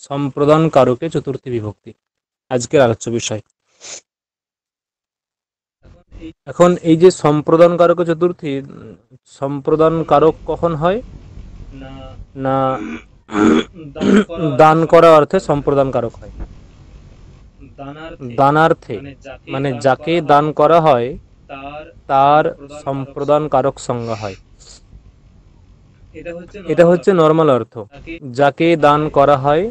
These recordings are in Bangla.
সম্প্রদান কারকে চতুর্থী বিভক্তি আজকের আলোচ্য বিষয়। এখন এই যে সম্প্রদান কারক চতুর্থী, সম্প্রদান কারক কখন হয় না দান করা অর্থে সম্প্রদান কারক হয়। দানার্থে মানে যাকে দান করা হয় তার সম্প্রদান কারক সংজ্ঞা হয়। এটা হচ্ছে নর্মাল অর্থ। যাকে দান করা হয়,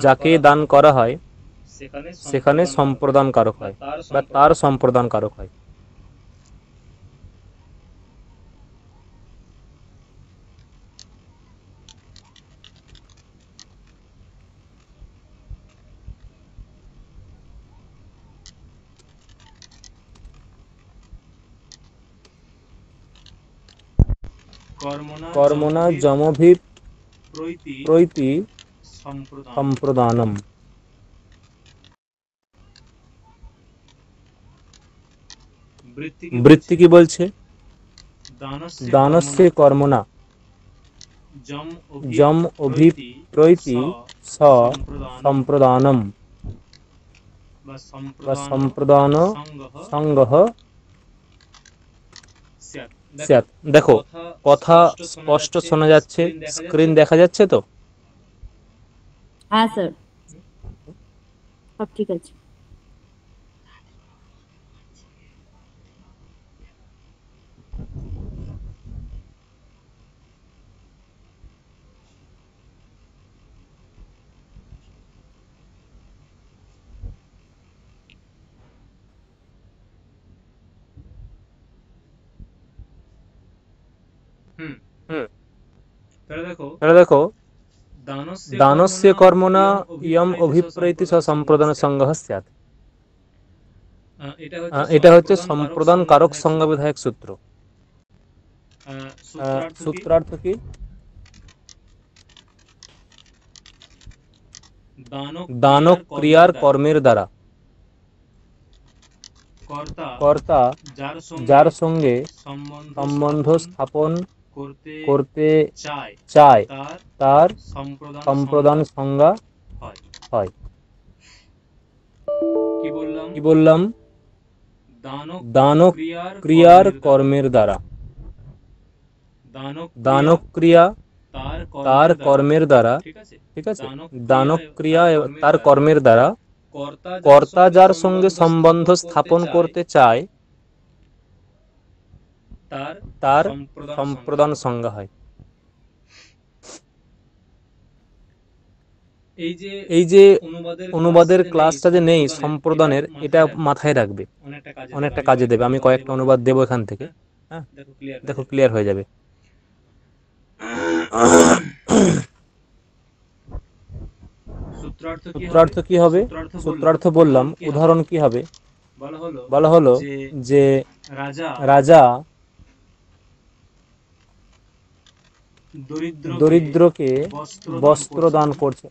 যাকে দান করা হয় সেখানে সম্প্রদান কারক হয় বা তার সম্প্রদান কারক হয়। কর্মণা যমভিপ্রৈতি সম্প্রদানম। বৃত্তি কি বলছে? দানস্য কর্মণা যম অভিপ্রৈতি স সম্প্রদানম বা সম্প্রদান সংগহ স্যাৎ। দেখো, কথা স্পষ্ট শোনা যাচ্ছে? স্ক্রিন দেখা যাচ্ছে তো? হ্যাঁ স্যার, সব ঠিক আছে। তাহলে দেখো, দানস্য কর্মণা ইয়ম অভিপ্রৈতি স সম্প্রদান সংজ্ঞা স্যাৎ। এটা হচ্ছে সম্প্রদান কারক সংজ্ঞা বিধায়ক সূত্র। সূত্রার্থ কি? দানক ক্রিয়ার কর্মের দ্বারা কর্তা যার সঙ্গে সম্বন্ধ স্থাপন করতে চায় তার সম্প্রদান সংজ্ঞা হয়। কি বললাম? দানক ক্রিয়ার কর্মের দ্বারা। দানক ক্রিয়া তার কর্মের দ্বারা, ঠিক আছে, দানক ক্রিয়া তার কর্মের দ্বারা কর্তা যার সঙ্গে সম্বন্ধ স্থাপন করতে চায় তার সম্প্রদান সংজ্ঞা হয়। এই যে অনুবাদের ক্লাসটা যে নেই সম্প্রদানের, এটা মাথায় রাখবে, অনেকটা কাজে দেবে। আমি কয়েকটা অনুবাদ দেবো এখান থেকে। হ্যাঁ, দেখো ক্লিয়ার হয়ে যাবে। সূত্রার্থ কি হবে? সূত্রার্থ বললাম, উদাহরণ কি হবে? বলা হলো যে রাজা দরিদ্রকে বস্ত্র দান করছে।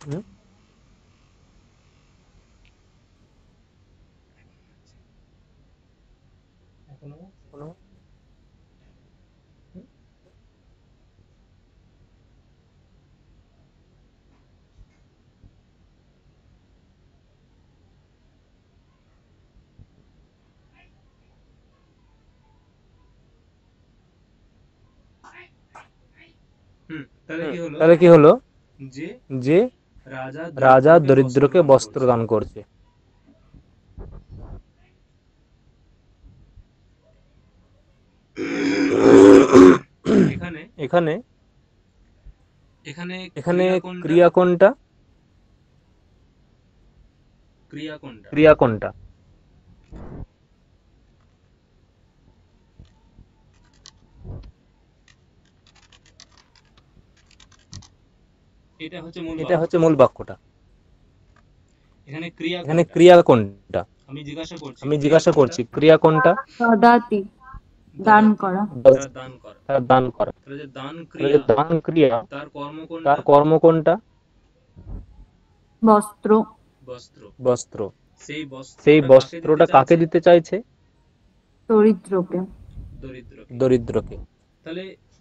তাহলে কি হলো? যে রাজা দরিদ্রকে বস্ত্র দান করছে। এখানে ক্রিয়া কোনটা? ক্রিয়া কোনটা? এটা হচ্ছে মূল বাক্যটা। এখানে ক্রিয়া কোনটা? আমি জিজ্ঞাসা করছি ক্রিয়া কোনটা? দদাতি, দান করা। দান করা। দান ক্রিয়া, তার কর্ম কোনটা? বস্ত্র। বস্ত্র। সেই বস্ত্রটা কাকে দিতে চাইছে? দরিদ্রকে। দরিদ্রকে।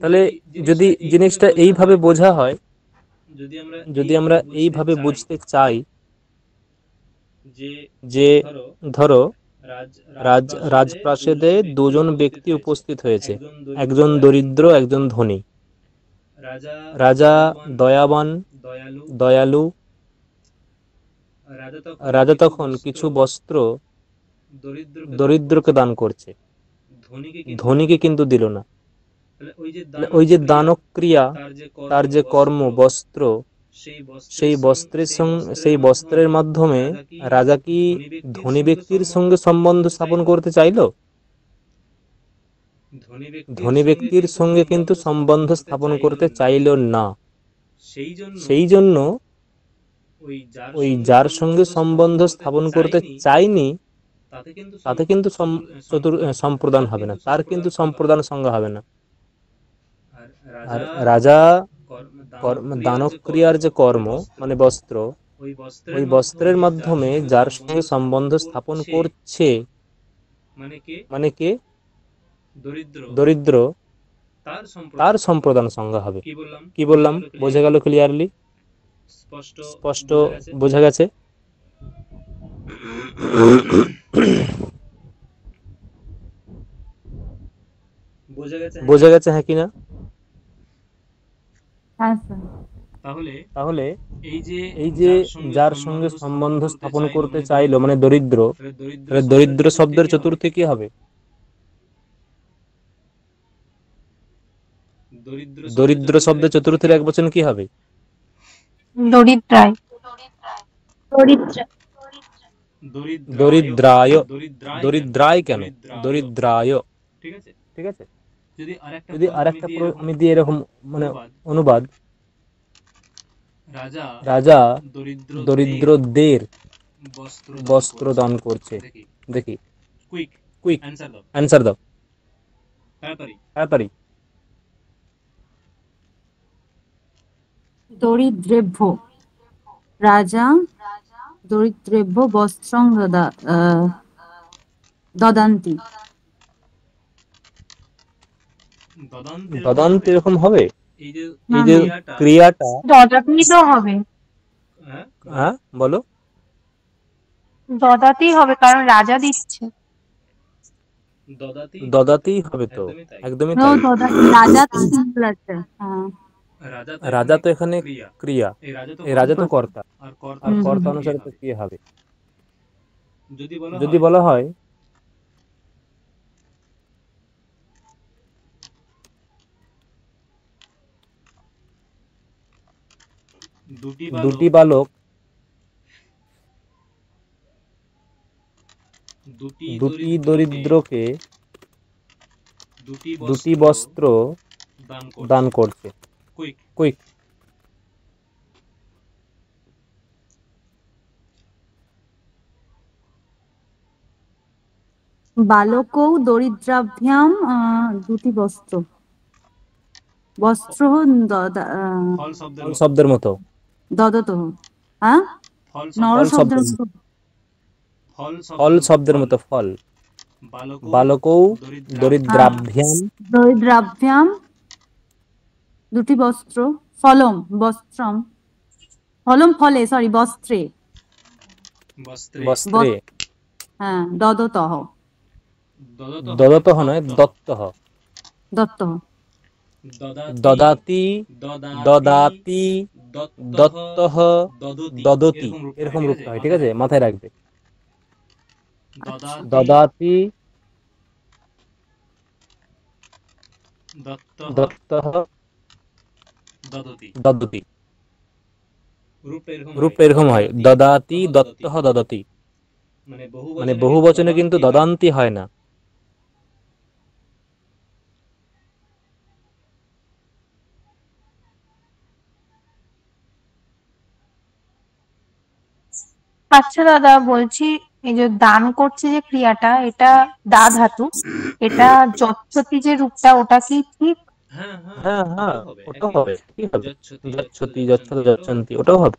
তাহলে যদি জিনিসটা এইভাবে বোঝা হয় যদি আমরা এইভাবে বুঝতে চাই যে ধরো রাজপ্রাসাদে দুজন ব্যক্তি উপস্থিত হয়েছে, একজন দরিদ্র একজন ধনী। রাজা দয়াবান দয়ালু। রাজা তখন কিছু বস্ত্র দরিদ্রকে দান করছে, ধনীকে কিন্তু দিল না। ওই যে দানব ক্রিয়া, তার যে কর্ম বস্ত্র, সেই বস্ত্রের মাধ্যমে রাজা কি ধনী ব্যক্তির সঙ্গে সম্বন্ধ স্থাপন করতে চাইলো? ধনী ব্যক্তির সঙ্গে কিন্তু সম্বন্ধ স্থাপন করতে চাইল না। সেই জন্য ওই যার সঙ্গে সম্বন্ধ স্থাপন করতে চাইনি তাতে কিন্তু সম্প্রদান হবে না, তার কিন্তু সম্প্রদান সঙ্গ হবে না। আর রাজা দানব ক্রিয়ার যে কর্ম মানে বস্ত্র, ওই বস্ত্রের মাধ্যমে যার সঙ্গে সম্বন্ধ স্থাপন করছে মানে কে? দরিদ্র, তার সম্প্রদান সঙ্গ হবে। কি বললাম? বোঝা গেল ক্লিয়ারলি? স্পষ্ট বোঝা গেছে? বোঝা গেছে হ্যাঁ কিনা? হ্যাঁ স্যার। তাহলে এই যে যার সঙ্গে সম্বন্ধ স্থাপন করতে চাইলো মানে দরিদ্র, দরিদ্র শব্দের চতুর্থী কি হবে? দরিদ্র শব্দের চতুর্থীর এক বচন কি হবে? দরিদ্রায়। দরিদ্রায়। দরিদ্রায় কেন? দরিদ্রায়। ঠিক আছে। যদি আরেকটা আমি দিই এরকম মানে অনুবাদ, রাজা দরিদ্রদের বস্ত্র দান করছে। দেখি, কুইক অ্যান্সার দাও তাড়াতাড়ি। দরিদ্রেভ্য রাজা দরিদ্রেভ্য বস্ত্রং দদান্তি। দদান্তি এরকম হবে? এই যে ক্রিয়াটা দদাতি তো হবে। হ্যাঁ বলো। দদাতি হবে কারণ রাজা দিচ্ছে। দদাতি হবে তো, একদমই ও তাই। দদাতি, রাজা তো সিম্পল আছে। হ্যাঁ। রাজা তো এখানে ক্রিয়া, এই রাজা তো কর্তা, আর কর্তা অনুসারে তো ক্রিয়া হবে। যদি বলা হয় দুটি বালক দুটি দরিদ্রকে দুটি বস্ত্র দান করছে। কুইক। বালকৌ দরিদ্রাভ্যাম দুটি বস্ত্র। বস্ত্র ফল শব্দের মতো। দদত। হ্যাঁ, নর শব্দের মতো। ফল শব্দের মতো ফল। বালকৌ দরিদ্রাভ্যাম দুটি বস্ত্র। ফলম বস্ত্রম। ফলম ফলে, সরি বস্ত্রে। বস্ত্রে। হ্যাঁ, দদতঃ। দদতঃ নয়, দত্তঃ। দত্তঃ। দদাতি দদাতি দত্তঃ দদতি, এরকম রূপটা হয়। ঠিক আছে, মাথায় রাখবে। দদাতি দত্তঃ দদতি, রূপটা এরকম হয়। দদাতি দত্তঃ দদতি, মানে বহু বচনে কিন্তু দদান্তি হয় না। আচ্ছা দাদা, বলছি এই যে দান করছে যে ক্রিয়াটা, এটা দা ধাতু, এটা যচ্ছতি যে রূপটা, ওটা কি ঠিক? হ্যাঁ হ্যাঁ, ওটাও হবে। কি হবে? যচ্ছতি যচ্ছত যচ্ছন্তি, ওটাও হবে।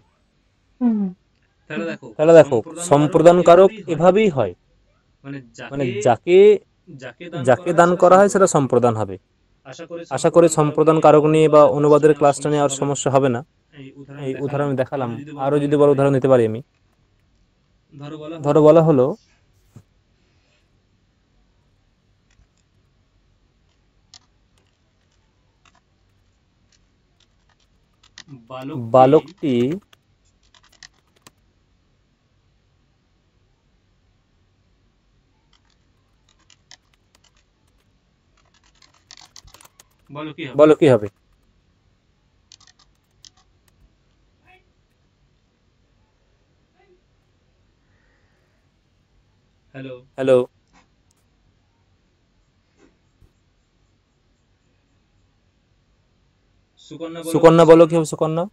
তাহলে দেখো, সম্প্রদান কারক এভাবেই হয়, মানে যাকে যাকে দান করা হয় সেটা সম্প্রদান হবে। আশা করি সম্প্রদান কারক নিয়ে বা অনুবাদের ক্লাসটা নিয়ে আর সমস্যা হবে না। এই উদাহরণ আমি দেখালাম, আরো যদি বড় উদাহরণ দিতে পারি আমি, ধরো বলা হলো বালকটি বলো কি হবে? হ্যালো, সুকন্যা বলো কি হবে? সুকন্যা,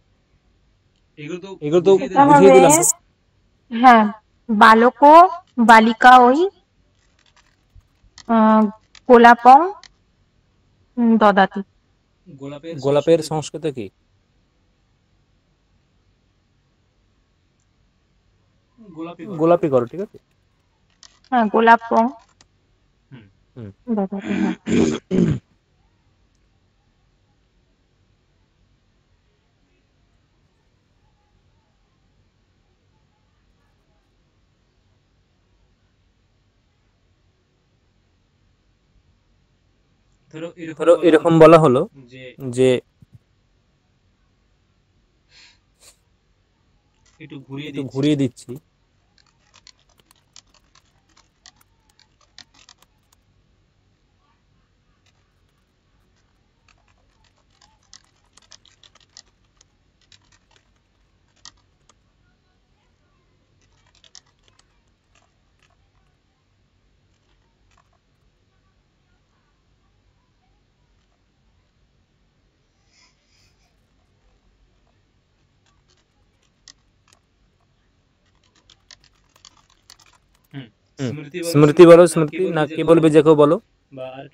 এগুলো তো এটা বুঝিয়ে হবে, দিলাম। হ্যাঁ, বালকো বালিকা ওই গোলাপং দদাতি। গোলাপের সংস্কৃত কি? গোলাপি করো, ঠিক আছে। হ্যাঁ, গোলাপং হুম। দদাতি, হ্যাঁ। ধরো এরকম বলা হলো যে একটু ঘুরিয়ে দিচ্ছি, স্মৃতি বলো, স্মৃতি না কে বলবে, যে কেউ বলো,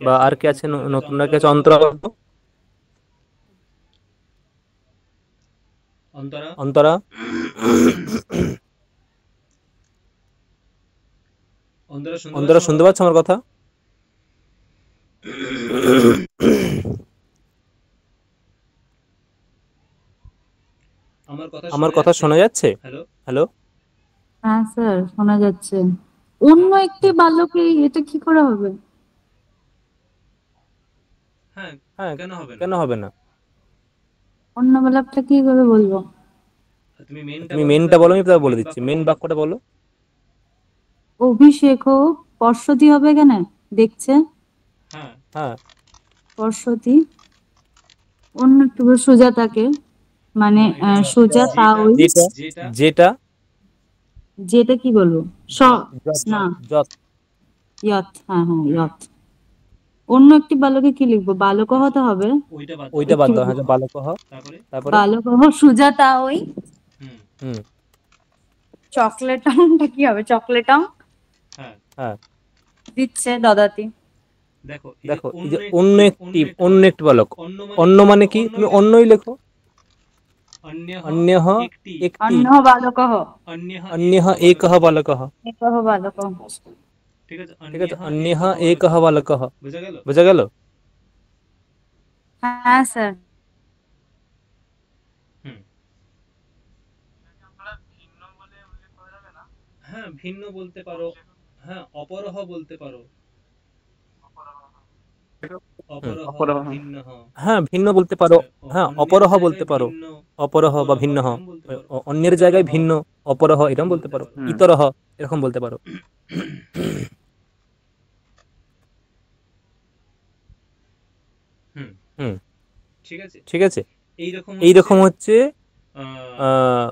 বা আর কে আছে, নতুন আর কে আছে? অন্তরা বলো। অন্তরা, অন্তরা শুনতে পাচ্ছ আমার কথা? আমার কথা শোনা যাচ্ছে? হ্যালো, হ্যাঁ স্যার, শোনা যাচ্ছে। অন্য একটি বালকে এটা কি করে হবে? হ্যাঁ, কেন হবে না? অন্য বালকটা কি করে বলবো? তুমি মেনটা বলো, আমি তারপর বলে দিচ্ছি। মেন বাক্যটা বলো। অভিষেক হোক, পর্ষতি হবে কেন? দেখছে হ্যাঁ, পর্ষতি। অন্য একটু বল, সুজাতাকে, মানে সুজাতা ওই, যেটা যেটা যেটা কি বলবো? স, যত না, যত ইয়ত, হ্যাঁ হ্যাঁ ইয়ত। অন্য একটি বালকে কি লিখবো? বালক হতে হবে। ওইটা বাদ একটি দাও। হ্যাঁ, বালক হ, তারপরে বালক সুজাতা ওই। হুম, চকলেটংটা কি হবে? চকলেটং হ্যাঁ। দিচ্ছে দদাতি। দেখো, এই যে অন্য একটি বালক, অন্য মানে কি? তুমি অন্যই লেখো। অন্যঃ একটি, অন্য বালক, অন্যঃ একঃ বালকঃ, একহ বালক। ঠিক আছে। অন্যঃ একঃ বালকঃ, বোঝা গেল? হ্যাঁ স্যার। হ্যাঁ, ভিন্ন বলতে পারো। হ্যাঁ, অপরহ বলতে পারো। অপরহ বা ভিন্নহ, অন্যের জায়গায় ভিন্ন, অপরহ এরকম বলতে পারো। ইতরহ এরকম বলতে পারো। হুম, ঠিক আছে। এইরকম হচ্ছে আহ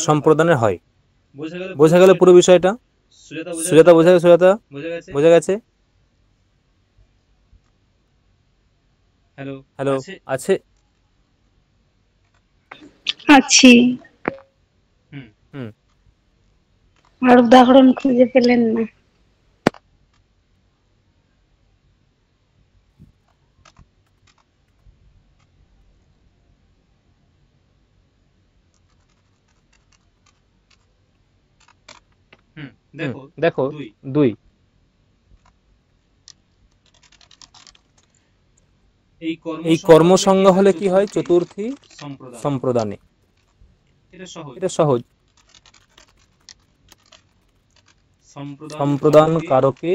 সম্প্রদানের হয়। বোঝা গেল পুরো বিষয়টা? সুজাতা বোঝা গেছে? সুজাতা বোঝা গেছে? হ্যালো, আছে? আছি। হুম, আর উদাহরণ খুঁজে পেলেন না? দেখো, দুই। এই কর্ম সংজ্ঞা হলে কি হয়? চতুর্থী সম্প্রদানে। এটা সহজ। সম্প্রদান কারকে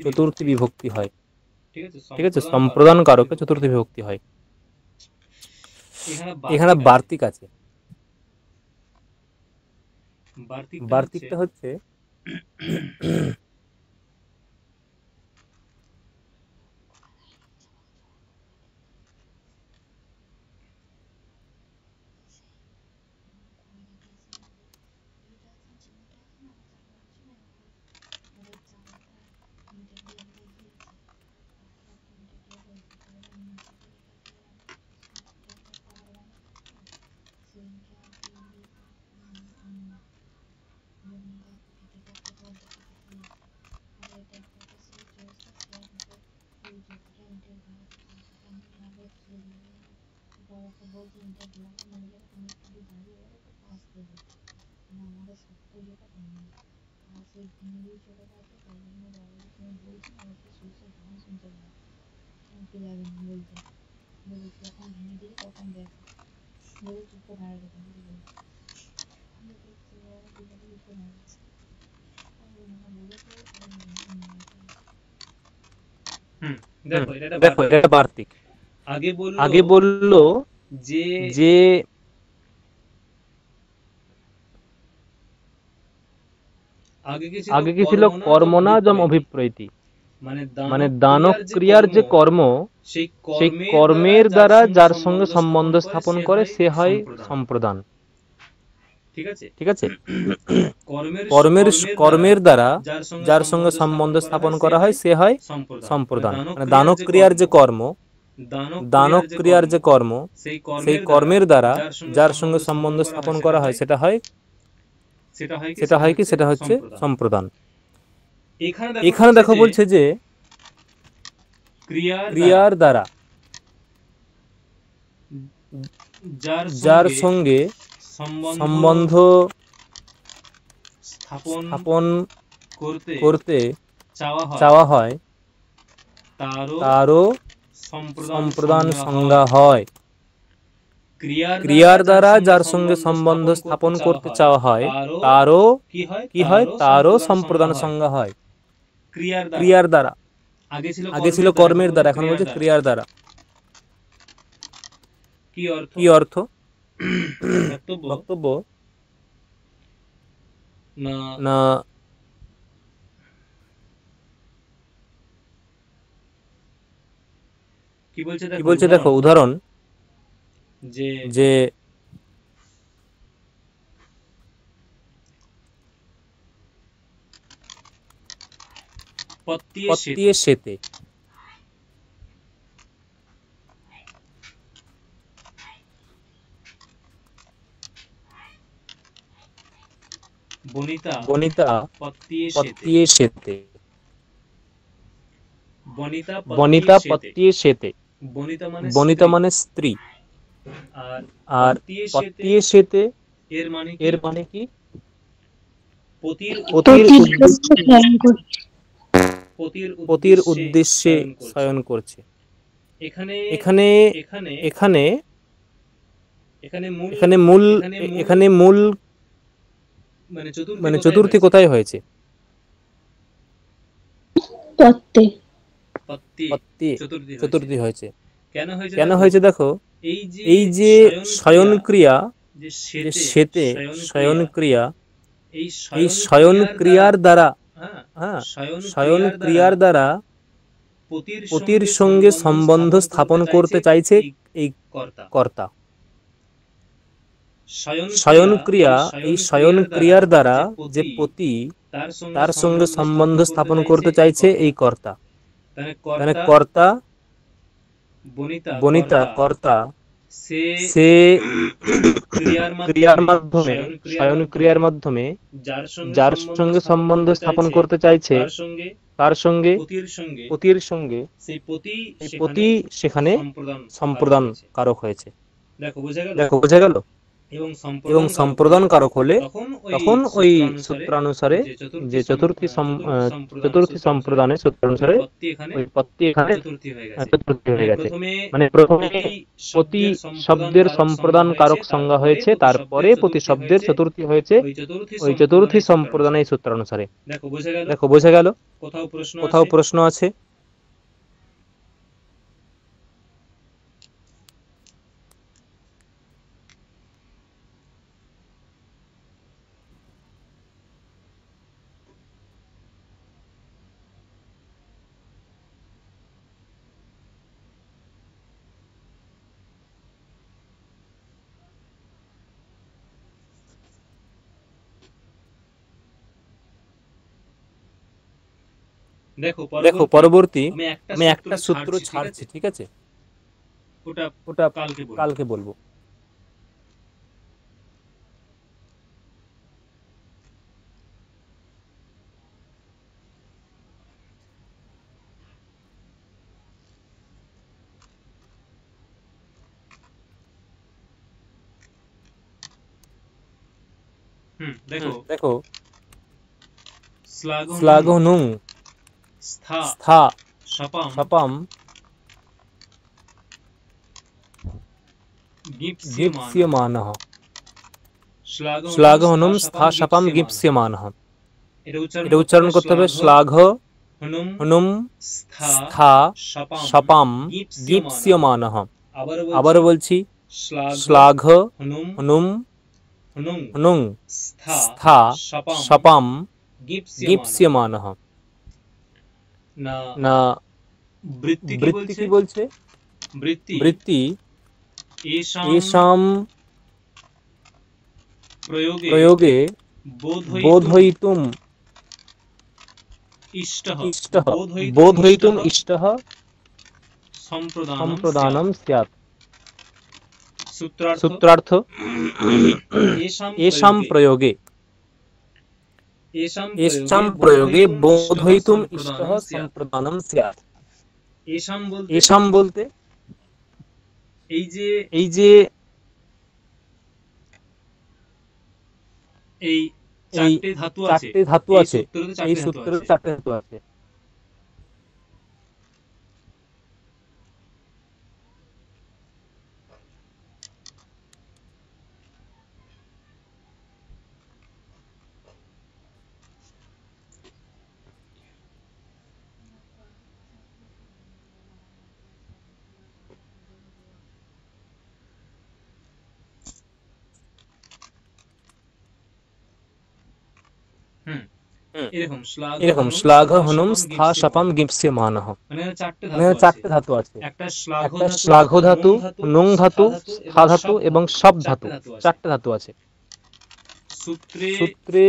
চতুর্থী বিভক্তি হয়। ঠিক আছে, সম্প্রদান কারকে চতুর্থী বিভক্তি হয়। এখানে বার্তিক আছে। বার্তিকটা হচ্ছে দেখো এটা বার্তিক। আগে বললো যে আগে কি ছিল? কর্মনাজম অভিপ্রৈতি, মানে দানব ক্রিয়ার যে কর্ম, সেই কর্মের দ্বারা যার সঙ্গে সম্বন্ধ স্থাপন করে সে হয় সম্প্রদান। ঠিক আছে, কর্মের দ্বারা যার সঙ্গে সম্বন্ধ স্থাপন করা হয় সে হয় সম্প্রদান। মানে দানব ক্রিয়ার যে কর্ম, সেই কর্মের দ্বারা যার সঙ্গে সম্বন্ধ স্থাপন করা হয় সেটা হয় কি? সেটা হচ্ছে সম্প্রদান। এখানে দেখো বলছে যে ক্রিয়ার দ্বারা যার সঙ্গে সম্বন্ধ স্থাপন করতে চাওয়া হয় তারও সম্প্রদান সংজ্ঞা হয়। ক্রিয়ার দ্বারা যার সঙ্গে সম্বন্ধ স্থাপন করতে চাওয়া হয় তারও কি হয়? তারও সম্প্রদান সংজ্ঞা হয়। ক্রিয়ার দ্বারা, আগে ছিল কর্মের দ্বারা, এখন বলছে ক্রিয়ার দ্বারা। কি অর্থ? বক্তব্য না কি বলছে দেখো, উদাহরণ যে পত্তিয়ে সেতে, বনিতা পত্তিয়ে সেতে, বনিতা পত্তিয়ে সেতে। বনিতা মানে স্ত্রী, আর পত্তিয়ে সেতে এর মানে কি? পতির উদ্দেশ্যে শয়ন করছে। এখানে মূল মানে চতুর্থী কোথায় হয়েছে? চতুর্থী হয়েছে। কেন হয়েছে দেখো, এই যে শয়ন ক্রিয়া, যে সেতে শয়ন ক্রিয়া, এই শয়ন ক্রিয়ার দ্বারা, শয়ন ক্রিয়ার দ্বারা পতির সঙ্গে সম্বন্ধ স্থাপন করতে চাইছে এই কর্তা। শয়ন ক্রিয়া, এই শয়ন ক্রিয়ার দ্বারা যে পতি তার সঙ্গে সম্বন্ধ স্থাপন করতে চাইছে এই কর্তা। মানে কর্তা, বনিতা কর্তা, সে ক্রিয়ার মাধ্যমে, শয়ন ক্রিয়ার মাধ্যমে যার সঙ্গে সম্বন্ধ স্থাপন করতে চাইছে তার সঙ্গে, পতির সঙ্গে, সেই পতি সেখানে সম্প্রদান কারক হয়েছে। দেখো বোঝা গেল? এবং সম্প্রদান কারক হলে তখন ওই সূত্রানুসারে যে চতুর্থী সম্প্রদানের সূত্রানুসারে ওই পত্তি এখানে চতুর্থী হয়ে গেছে। মানে প্রথমে প্রতি শব্দের সম্প্রদান কারক সংজ্ঞা হয়েছে, তারপরে প্রতি শব্দের চতুর্থী হয়েছে ওই চতুর্থী সম্প্রদানের সূত্রানুসারে। দেখো বোঝা গেল? কোথাও প্রশ্ন আছে? দেখো পরবর্তী আমি একটা সূত্র ছাড়ছি, ঠিক আছে? ওটা কালকে বলবো। দেখো শ্লাঘনুং স্থা শপম গীপ্স্যমানঃ। শ্লাঘনুম স্থা শপম গীপ্স্যমানঃ। এটা উচ্চারণ করতে হবে শ্লাঘনুম স্থা শপম গীপ্স্যমানঃ। আবারও বলছি শ্লাঘনুম স্থা শপম গীপ্স্যমানঃ। না বৃত্তি কি বলছে? বৃত্তি এষাম প্রয়োগে বোধয়িতুম ইষ্টঃ সম্প্রদানম স্যাৎ। সূত্রার্থ এষাম প্রয়োগে বোধয়িতুম ইষ্টঃ সম্প্রদানম স্যাৎ। এষাম বলতে এই যে চারটে ধাতু আছে, এই সূত্রে চারটে ধাতু আছে। এরকম শ্লাঘনুম স্থা শপম গীপ্স্যমানঃ। মানে চারটে ধাতু আছে, একটা শ্লাঘ ধাতু, নুং ধাতু, স্থা ধাতু এবং শপ ধাতু, চারটে ধাতু আছে। সূত্রে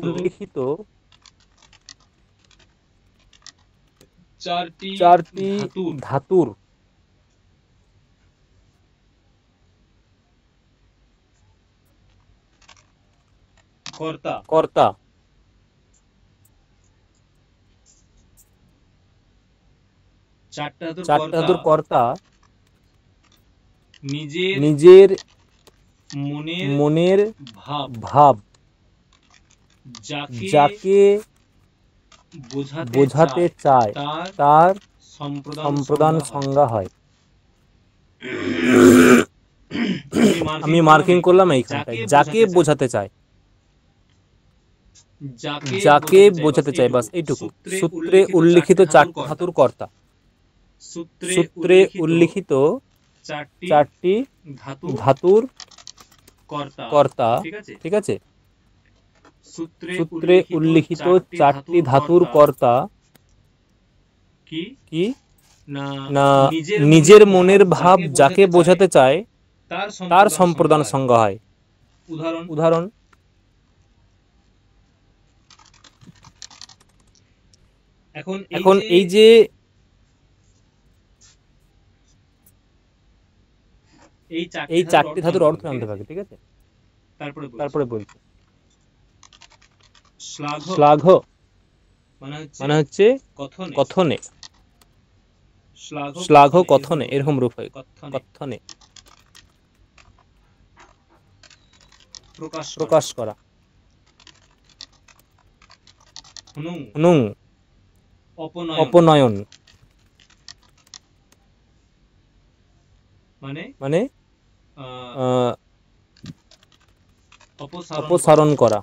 উল্লিখিত চারটি ধাতুর কর্তা চারটে ধাতুর কর্তা নিজের মনের ভাব যাকে বোঝাতে চায় তার সম্প্রদান সংজ্ঞা হয়। আমি মার্কিং করলাম এইখানটায়, যাকে বোঝাতে চায়, যাকে বোঝাতে চায়, বাস এইটুকু। সূত্রে উল্লিখিত চারটি ধাতুর কর্তা, সূত্রে উল্লিখিত চারটি ধাতুর কর্তা, ঠিক আছে? সূত্রে উল্লিখিত চারটি ধাতুর কর্তা কি না নিজের মনের ভাব যাকে বোঝাতে চায় তার সম্প্রদান সংজ্ঞা হয়। উদাহরণ এখন এই যে এই চারটি ধাতুর অর্থ জানতে পারে, ঠিক আছে? তারপরে বলছি শ্লাঘ মানে হচ্ছে কথনে, শ্লাঘ কথনে, এরকম রূপ হয় কথনে। প্রকাশ করা। নুং অপনয়ন মানে অপসারণ করা।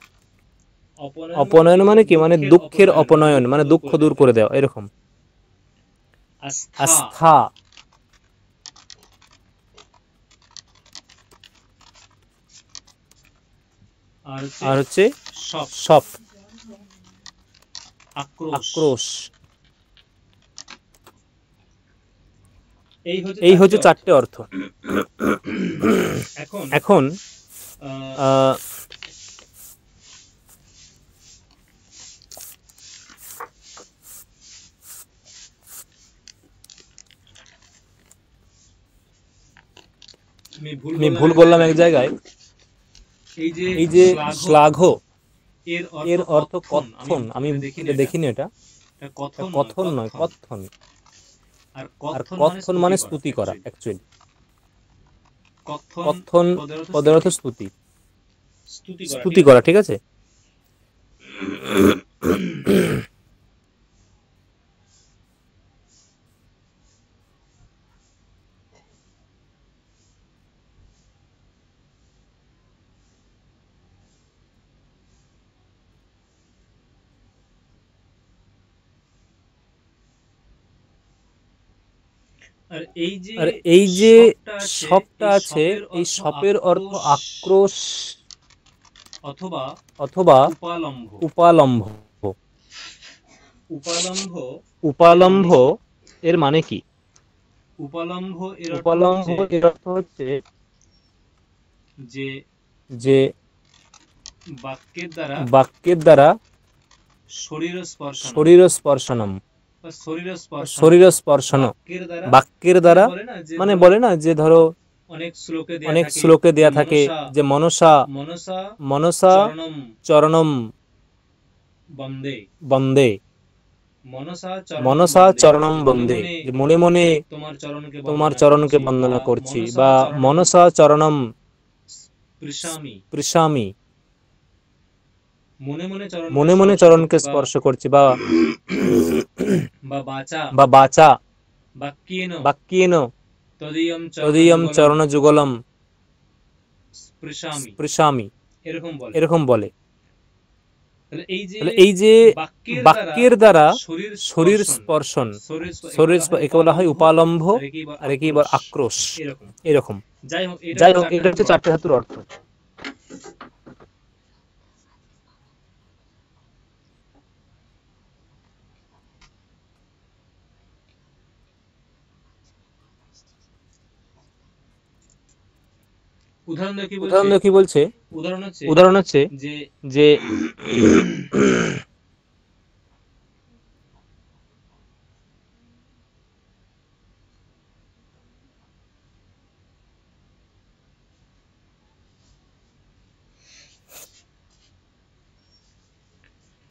অপনয়ন মানে কি, মানে দুঃখের অপনয়ন, মানে দুঃখ দূর করে দেওয়া, এরকম। আস্থা আর হচ্ছে সপ, আক্রোশ। এই হচ্ছে চারটে অর্থ। এখন আমি ভুল বললাম এক জায়গায়। এই যে শ্লাঘ, এর অর্থ কথন। আমি দেখিনি, এটা কথন নয়, কথন। আর কথন মানে স্তুতি করা। অ্যাকচুয়ালি কথন পদের অর্থ স্তুতি, স্তুতি করা। ঠিক আছে। আর এই যে সপটা আছে, এই সপের অর্থ আক্রোশ অথবা উপালম্ভ। উপালম্ভ এর মানে কি? উপালম্ভ এর অর্থ হচ্ছে যে বাক্যের দ্বারা শরীর স্পর্শনম, শরীর স্পর্শন। বাক্যের দ্বারা মানে বলে না যে, ধরো অনেক শ্লোকে দেয়া থাকে যে মনসা চরণম বন্দে, মনসা চরণম বন্দে, মনে মনে তোমার চরণকে বন্দনা করছি, বা মনসা চরণম পৃশামি, মনে মনে চরণকে স্পর্শ করছি, বা বাচা বাক্যেন তদীয়ম চরণ যুগলম স্পৃশামি, এরকম বলে। এই যে বাক্যের দ্বারা শরীর স্পর্শন, একে বলা হয় উপালম্ভ, আর একে বলা আক্রোশ, এরকম। যাই হোক, এটা হচ্ছে চারটে ধাতুর অর্থ। উদাহরণ কি বলছে? উদাহরণ হচ্ছে যে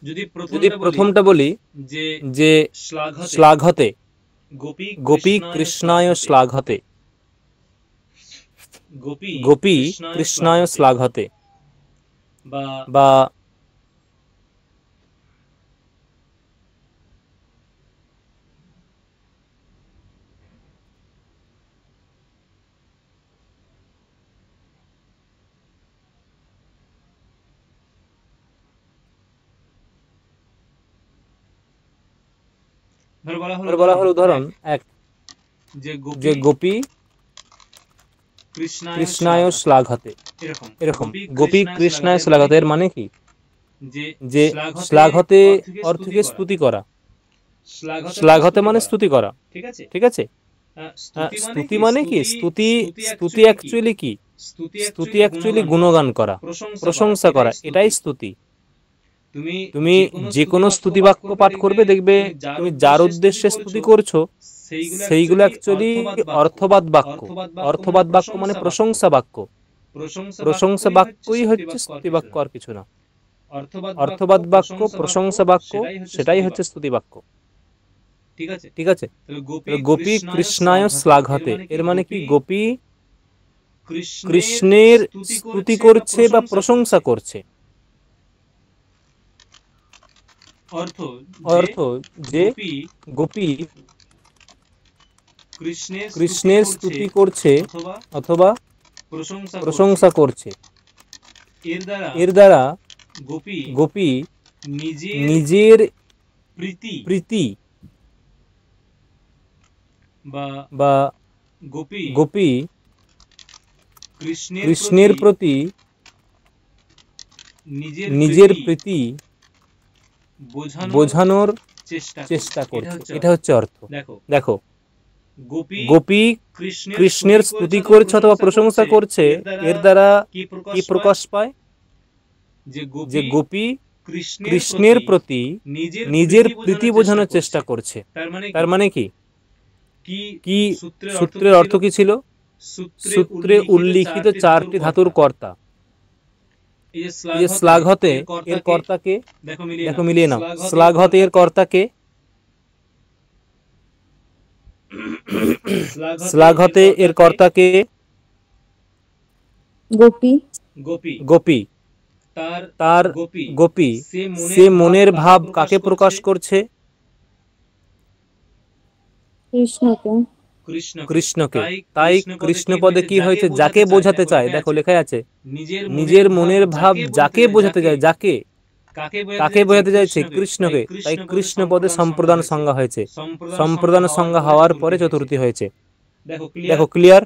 যদি প্রথমটা বলি যে শ্লাঘতে, গোপী কৃষ্ণায় শ্লাঘতে, গোপী কৃষ্ণায় শ্লাঘতে, বা বলা হলো উদাহরণ এক, যে গোপী কৃষ্ণায় শ্লাঘতে, এরকম। গোপী কৃষ্ণায় শ্লাঘতে এর মানে কি? যে শ্লাঘতে অর্থকে স্তুতি করা। শ্লাঘতে মানে স্তুতি করা। ঠিক আছে। স্তুতি মানে কি? স্তুতি অ্যাকচুয়ালি কি? স্তুতি অ্যাকচুয়ালি গুণগান করা, প্রশংসা করা, এটাই স্তুতি। তুমি যে কোনো স্তুতি বাক্য পাঠ করবে, দেখবে তুমি যার উদ্দেশ্যে স্তুতি করছো সেইগুলো অ্যাকচুয়ালি অর্থবাদ বাক্য। অর্থবাদ বাক্য মানে প্রশংসা বাক্য। প্রশংসা বাক্যই হচ্ছে স্তুতি বাক্য, আর কিছু না। অর্থবাদ বাক্য, প্রশংসা বাক্য, সেটাই হচ্ছে স্তুতি বাক্য। ঠিক আছে। গোপী কৃষ্ণায় শ্লাঘতে এর মানে কি? গোপী কৃষ্ণের স্তুতি করছে বা প্রশংসা করছে। অর্থ যে গোপী কৃষ্ণের স্তুতি করছে অথবা প্রশংসা করছে। এর দ্বারা গোপী নিজের প্রীতি বা গোপী কৃষ্ণের প্রতি নিজের প্রীতি বোঝানোর চেষ্টা করছে। এটা হচ্ছে অর্থ। দেখো, গোপী কৃষ্ণের স্তুতি করছে অথবা প্রশংসা করছে, এর দ্বারা কি প্রকাশ পায়? যে গোপী কৃষ্ণের প্রতি নিজের প্রীতি বোঝানোর চেষ্টা করছে। তার মানে কি কি সূত্রের অর্থ কি ছিল? সূত্রে উল্লিখিত চারটি ধাতুর কর্তা। এই যে শ্লাঘতে এর কর্তাকে, দেখো মিলিয়ে নাও, শ্লাঘতে এর কর্তাকে, শ্লাঘতে এর কর্তাকে গোপী। গোপী। তার গোপী সে মনের ভাব কাকে প্রকাশ করছে? কৃষ্ণকে। তাই কৃষ্ণ পদে কি হয়েছে? যাকে বোঝাতে চায়। দেখো লেখা আছে নিজের মনের ভাব যাকে বোঝাতে চায়। যাকে, কাকে বোঝাতে চাইছে? কৃষ্ণকে। তাই কৃষ্ণ পদে সম্প্রদান সংজ্ঞা হয়েছে। সম্প্রদান সংজ্ঞা হওয়ার পরে চতুর্থী হয়েছে। দেখো ক্লিয়ার?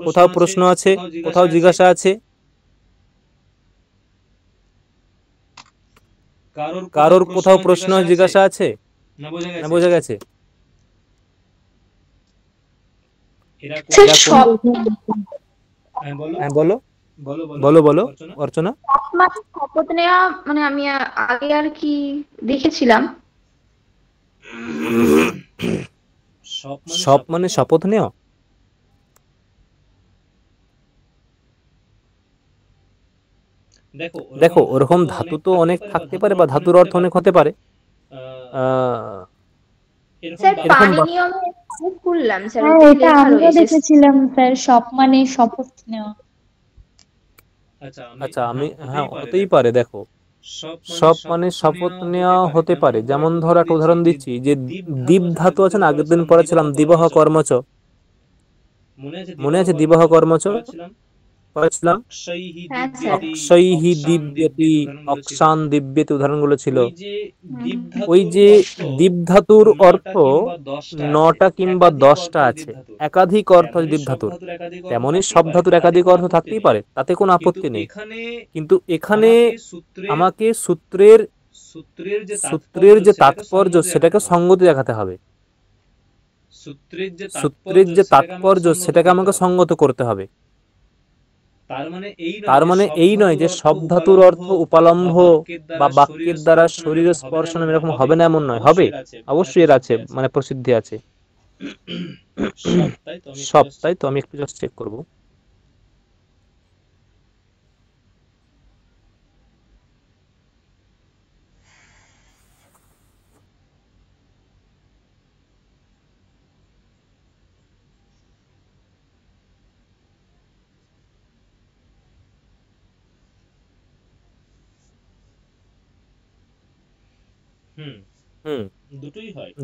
কোথাও প্রশ্ন আছে, কোথাও জিজ্ঞাসা আছে? কারোর কোথাও প্রশ্ন জিজ্ঞাসা আছে? না বোঝা গেছে? হ্যাঁ বলো বলো বলো অর্চনা। শপথ নেওয়া মানে আমি আগে আর কি দেখেছিলাম, সব মানে শপথ নেওয়া। দেখো ওরকম ধাতু তো অনেক থাকতে পারে বা ধাতুর অর্থ অনেক হতে পারে। স্যার পানি নিয়মে খুললাম স্যার, হ্যাঁ এটা আমিও দেখেছিলাম স্যার, সব মানে শপথ নেওয়া। আচ্ছা আমি হ্যাঁ হতেই পারে। দেখো সব মানে শপথ নেওয়া হতে পারে। যেমন ধরো একটা উদাহরণ দিচ্ছি, যে দীপ ধাতু আছে না, আগের দিন পড়েছিলাম দিবহ কর্মচ, মনে আছে? দিবহ কর্মচ পড়েছিলাম। অক্ষয়হি দিব্যতি, অক্ষান দিব্যতি উদাহরণগুলো ছিল। ওই যে দীপ ধাতুর অর্থ 9টা কিংবা 10টা আছে, একাধিক অর্থ দীপ ধাতুর। তেমনই সব ধাতুর একাধিক অর্থ থাকতেই পারে, তাতে কোনো আপত্তি নেই। কিন্তু এখানে আমাকে সূত্রের যে তাৎপর্য সেটাকে সঙ্গতি দেখাতে হবে। সূত্রের যে তাৎপর্য সেটাকে আমাকে সঙ্গত করতে হবে। তার মানে এই নয় যে সব ধাতুর অর্থ উপালম্ভ বা বাক্যের দ্বারা শরীর স্পর্শন এরকম হবে না, এমন নয়। হবে, অবশ্যই এর আছে, মানে প্রসিদ্ধি আছে সব। তাই তো আমি একটু জাস্ট চেক করব।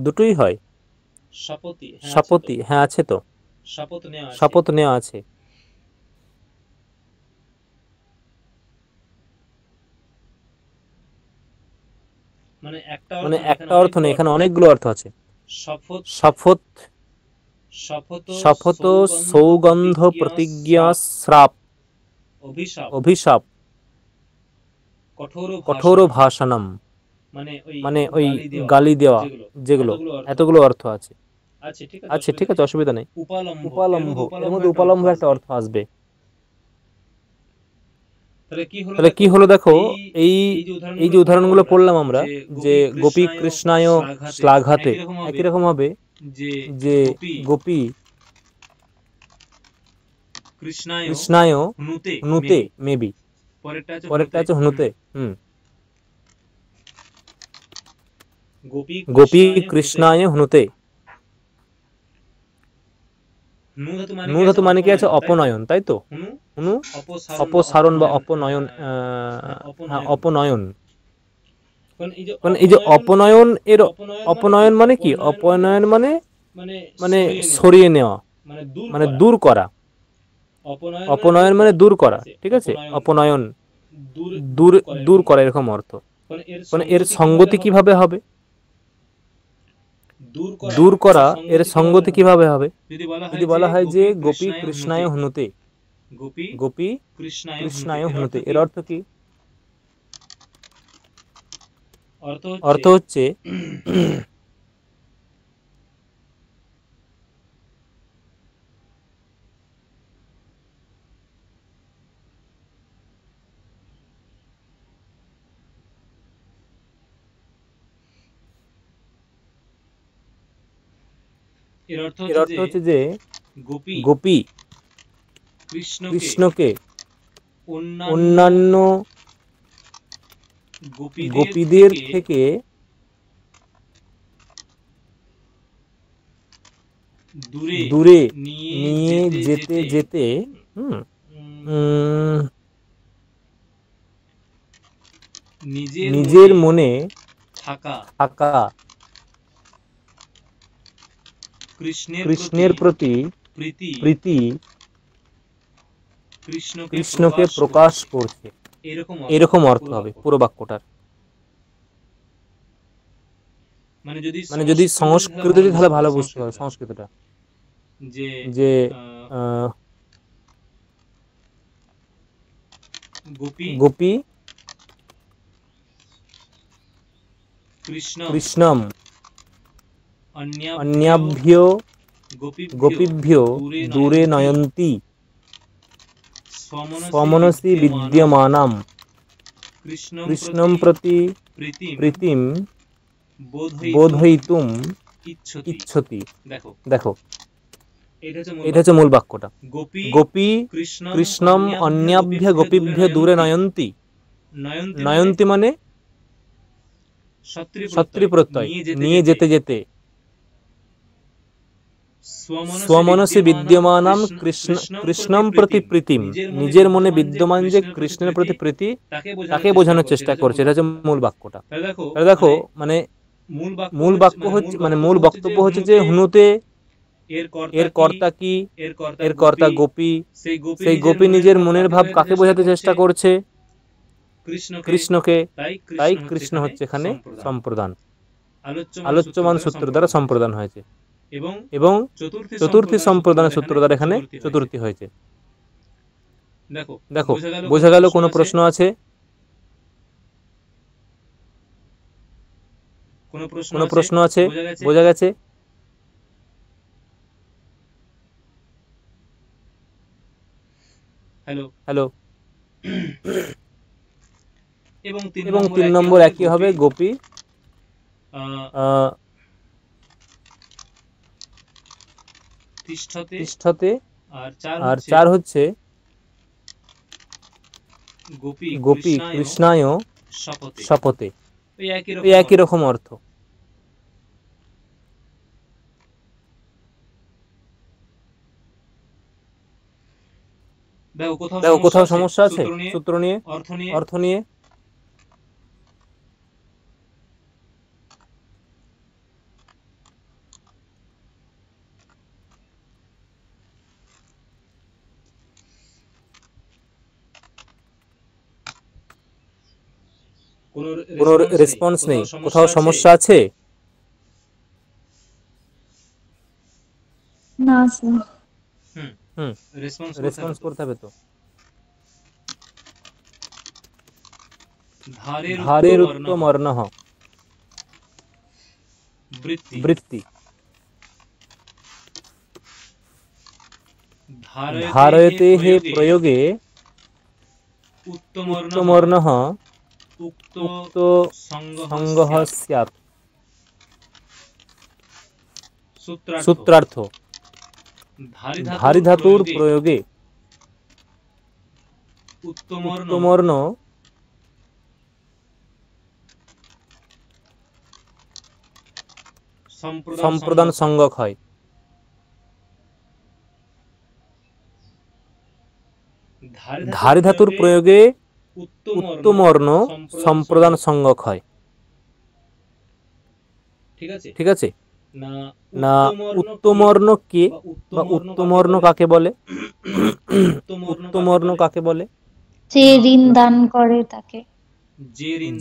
দুটোই হয়। শপথি হ্যাঁ আছে তো, শপথ নেওয়া আছে। মানে একটা অর্থ নেই, এখানে অনেকগুলো অর্থ আছে। শপথ, শপথ, সৌগন্ধ, প্রতিজ্ঞা, শ্রাপ, অভিশাপ, কঠোর ভাষণম, মানে ওই গালি দেওয়া, যেগুলো, এতগুলো অর্থ আছে। আচ্ছা ঠিক আছে, অসুবিধা নেই। উপালম্ভ, এর মধ্যে উপালম্ভ একটা অর্থ আসবে। তাহলে কি হলো? দেখো এই যে উদাহরণগুলো পড়লাম আমরা, যে গোপী কৃষ্ণায় শ্লাঘাতে, একই রকম হবে যে গোপী কৃষ্ণায় নুতে, মেবি পরেরটা আছে হনুতে। গোপী কৃষ্ণায় হনুতে। নু ধাতু মানে কি আছে? অপনয়ন, তাই তো? হুনু অপসারণ বা অপনয়ন, হ্যাঁ অপনয়ন। কারণ এই যে অপনয়ন, এর অপনয়ন মানে কি? অপনয়ন মানে মানে সরিয়ে নেওয়া, মানে দূর করা। অপনয়ন মানে দূর করা, ঠিক আছে? অপনয়ন দূর দূর করা, এরকম অর্থ। মানে এর সঙ্গতি কিভাবে হবে? দূর করা এর সঙ্গতি কিভাবে হবে? যদি বলা হয় যে গোপী কৃষ্ণায় হনুতে, গোপী কৃষ্ণায় হনুতে, এর অর্থ কি? অর্থ হচ্ছে এর অর্থ হচ্ছে যে গোপী কৃষ্ণকে অন্যান্য গোপীদের থেকে দূরে নিয়ে যেতে যেতে নিজের মনে থাকা কৃষ্ণের প্রতি প্রীতি কৃষ্ণকে প্রকাশ করছে, এরকম অর্থ হবে পুরো বাক্যটার। মানে যদি সংস্কৃত, তাহলে ভালো বুঝতে হবে সংস্কৃতটা, যে গোপী কৃষ্ণম অন্যাভ্যো গোপীভ্যো দূরে নয়ন্তি স্বমনসি বিদ্যমানাম কৃষ্ণম প্রতি প্রীতিম বোধয়িতুম ইচ্ছতি। দেখো, এটা হচ্ছে মূল বাক্যটা। গোপী কৃষ্ণম অন্যাভ্য গোপীভ্য দূরে নয়ন্তি। নয়ন্তি মানে সত্রি প্রত্যয়, নিয়ে যেতে যেতে। স্বমনসি বিদ্যমানাম কৃষ্ণম প্রতি প্রীতিম, নিজের মনে বিদ্যমান যে কৃষ্ণের প্রতি প্রীতি, তাকে বোঝানোর চেষ্টা করছে। এটা হচ্ছে মূল বাক্যটা। দেখো, মানে মূল বাক্য হচ্ছে, মানে মূল বক্তব্য হচ্ছে যে হনুতে এর কর্তা কি? এর কর্তা গোপী। সেই গোপী নিজের মনের ভাব কাকে বোঝাতে চেষ্টা করছে? কৃষ্ণকে। তাই কৃষ্ণ হচ্ছে এখানে সম্প্রদান, আলোচ্যমান সূত্র দ্বারা সম্প্রদান হয়েছে, এবং চতুর্থী সম্প্রদানের সূত্র দ্বারা এখানে চতুর্থী হয়েছে। দেখো, বোঝা গেল? কোনো প্রশ্ন আছে? কোনো প্রশ্ন আছে? বোঝা গেছে? হ্যালো। এবং 3 নম্বর একই হবে, গোপী তিষ্ঠতে, আর 4 হচ্ছে গোপী কৃষ্ণায় শপথে। এই একই রকম অর্থ। দেখো, কোথাও সমস্যা আছে সূত্র নিয়ে, অর্থ নিয়ে? কোনো রেসপন্স নেই? কোথাও সমস্যা আছে? না স্যার। রেসপন্স করতে হবে তো। ধারের উত্তম অর্ণঃ বৃত্তি, ধারয়তেহ প্রয়োগে উত্তমর্ণঃ উক্ত সঙ্গঃ স্যাৎ। সূত্রার্থ, ধারি ধাতুর প্রয়োগে উত্তমর্ণ সম্প্রদান সঙ্গক হয়। ধারি ধাতুর প্রয়োগে উত্তমবর্ণ সম্প্রদান সংজ্ঞক হয়। ঠিক আছে, না উত্তমবর্ণ কে বা উত্তমবর্ণ কাকে বলে? উত্তমবর্ণ কাকে বলে? যে ঋণ দান করে তাকে।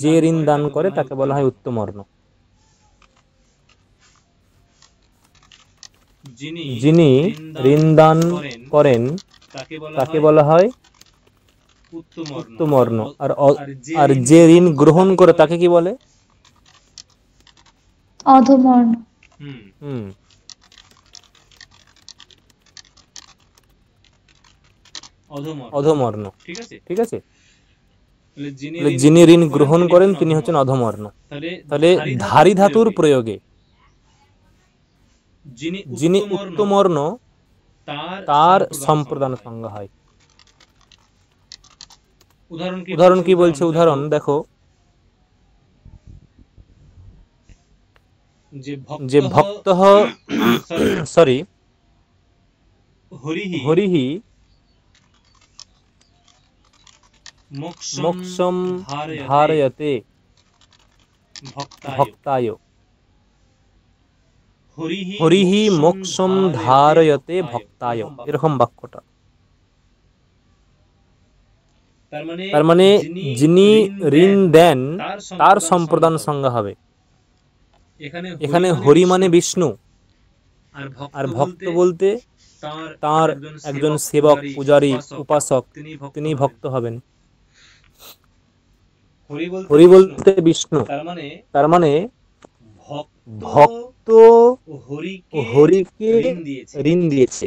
যে ঋণ দান করে তাকে বলা হয় উত্তমবর্ণ। যিনি ঋণ দান করেন তাকে বলা হয় উত্তমবর্ণ। আর যে ঋণ গ্রহণ করে তাকে কি বলে? অধমর্ণ। অধমবর্ণ। ঠিক আছে, যিনি ঋণ গ্রহণ করেন তিনি হচ্ছেন অধমবর্ণ। তাহলে ধারি ধাতুর প্রয়োগে যিনি উত্তমবর্ণ তার সম্প্রদান সংজ্ঞা হয়। উদাহরণ কি বলছে? উদাহরণ দেখো, যে ভক্ত সরি হরিহি মোক্ষম ধারয়তে ভক্তায়। হরিহি মোক্ষম ধারয়তে ভক্তায়, এরকম বাক্যটা। তার মানে যিনি ঋণ দেন তার সম্প্রদান সংজ্ঞা হবে। এখানে হরি মানে বিষ্ণু, আর ভক্ত বলতে তার একজন সেবক, পূজারী, উপাসক, তিনি ভক্ত হবেন। হরি বলতে বিষ্ণু, তার মানে ভক্ত হরিকে ঋণ দিয়েছে।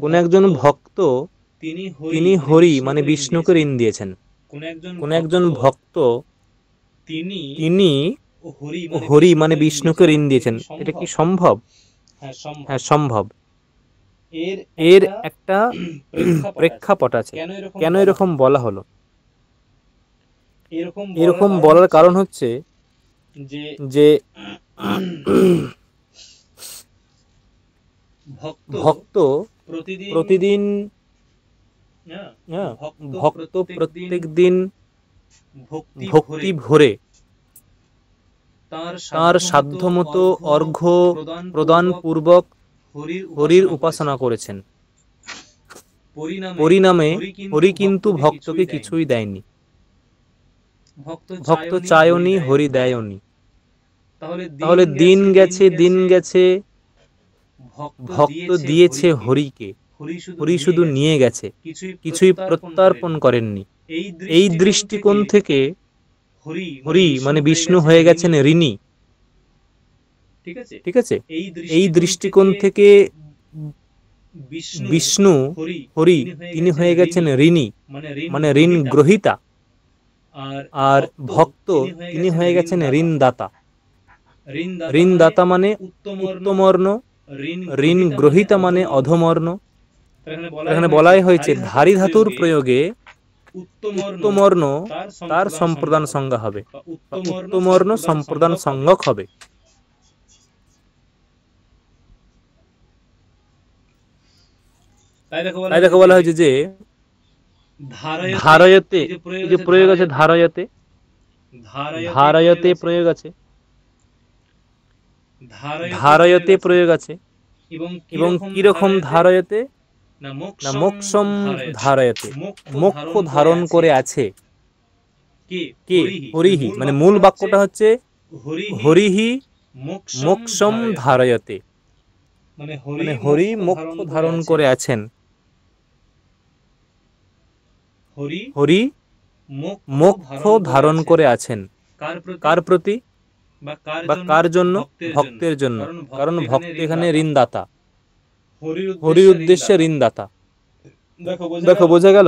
কোন একজন ভক্ত তিনি হরি মানে বিষ্ণুকে ঋণ দিয়েছেন। কোন একজন ভক্ত তিনি হরি মানে বিষ্ণুকে ঋণ দিয়েছেন। এটা কি সম্ভব? হ্যাঁ, সম্ভব। এর একটা প্রেক্ষাপট আছে। কেন এরকম বলা হলো? এরকম বলার কারণ হচ্ছে যে ভক্ত প্রতিদিন ভক্ত প্রত্যেক দিন ভক্তি ভরে তার সাধ্যমতো অর্ঘ্য প্রদান পূর্বক হরির উপাসনা করেছেন। পরিণামে হরি কিন্তু ভক্তকে কিছুই দেয়নি। ভক্ত চায়নি, হরি দেয়নি। তাহলে দিন গেছে ভক্ত দিয়েছে হরিকে, হরি শুধু নিয়ে গেছে, কিছুই প্রত্যর্পণ করেননি। এই দৃষ্টিকোণ থেকে হরি মানে বিষ্ণু হয়ে গেছেন ঋণী। ঠিক আছে, এই দৃষ্টিকোণ থেকে বিষ্ণু হরি তিনি হয়ে গেছেন ঋণী, মানে ঋণ গ্রহীতা। আর ভক্ত তিনি হয়ে গেছেন ঋণদাতা। ঋণদাতা মানে উত্তমবর্ণ, ঋণ গ্রহীতা মানে অধমবর্ণ। এখানে বলাই হয়েছে ধারি ধাতুর প্রয়োগে উত্তমবর্ণ তার সম্প্রদান সংজ্ঞা হবে, উত্তমবর্ণ সম্প্রদান সংজ্ঞক হবে। তাই দেখো বলা হয়েছে যে ধারয়তে, এই যে প্রয়োগ আছে ধারয়তে, ধারয়তে প্রয়োগ আছে, ধারয়তে প্রয়োগ আছে। এবং কিরকম ধারয়তে? না মোক্ষম ধারয়তে, মোক্ষ ধারণ করে আছে। কে? হরিহি, মানে মূল বাক্যটা হচ্ছে হরিহি মোক্ষম ধারয়তে, মানে হরি মোক্ষ ধারণ করে আছেন। হরি মোক্ষ ধারণ করে আছেন। কার প্রতি বা কার জন্য? ভক্তের জন্য। কারণ ভক্ত এখানে ঋণদাতা, হরির উদ্দেশ্যে ঋণদাতা। দেখো বোঝা গেল?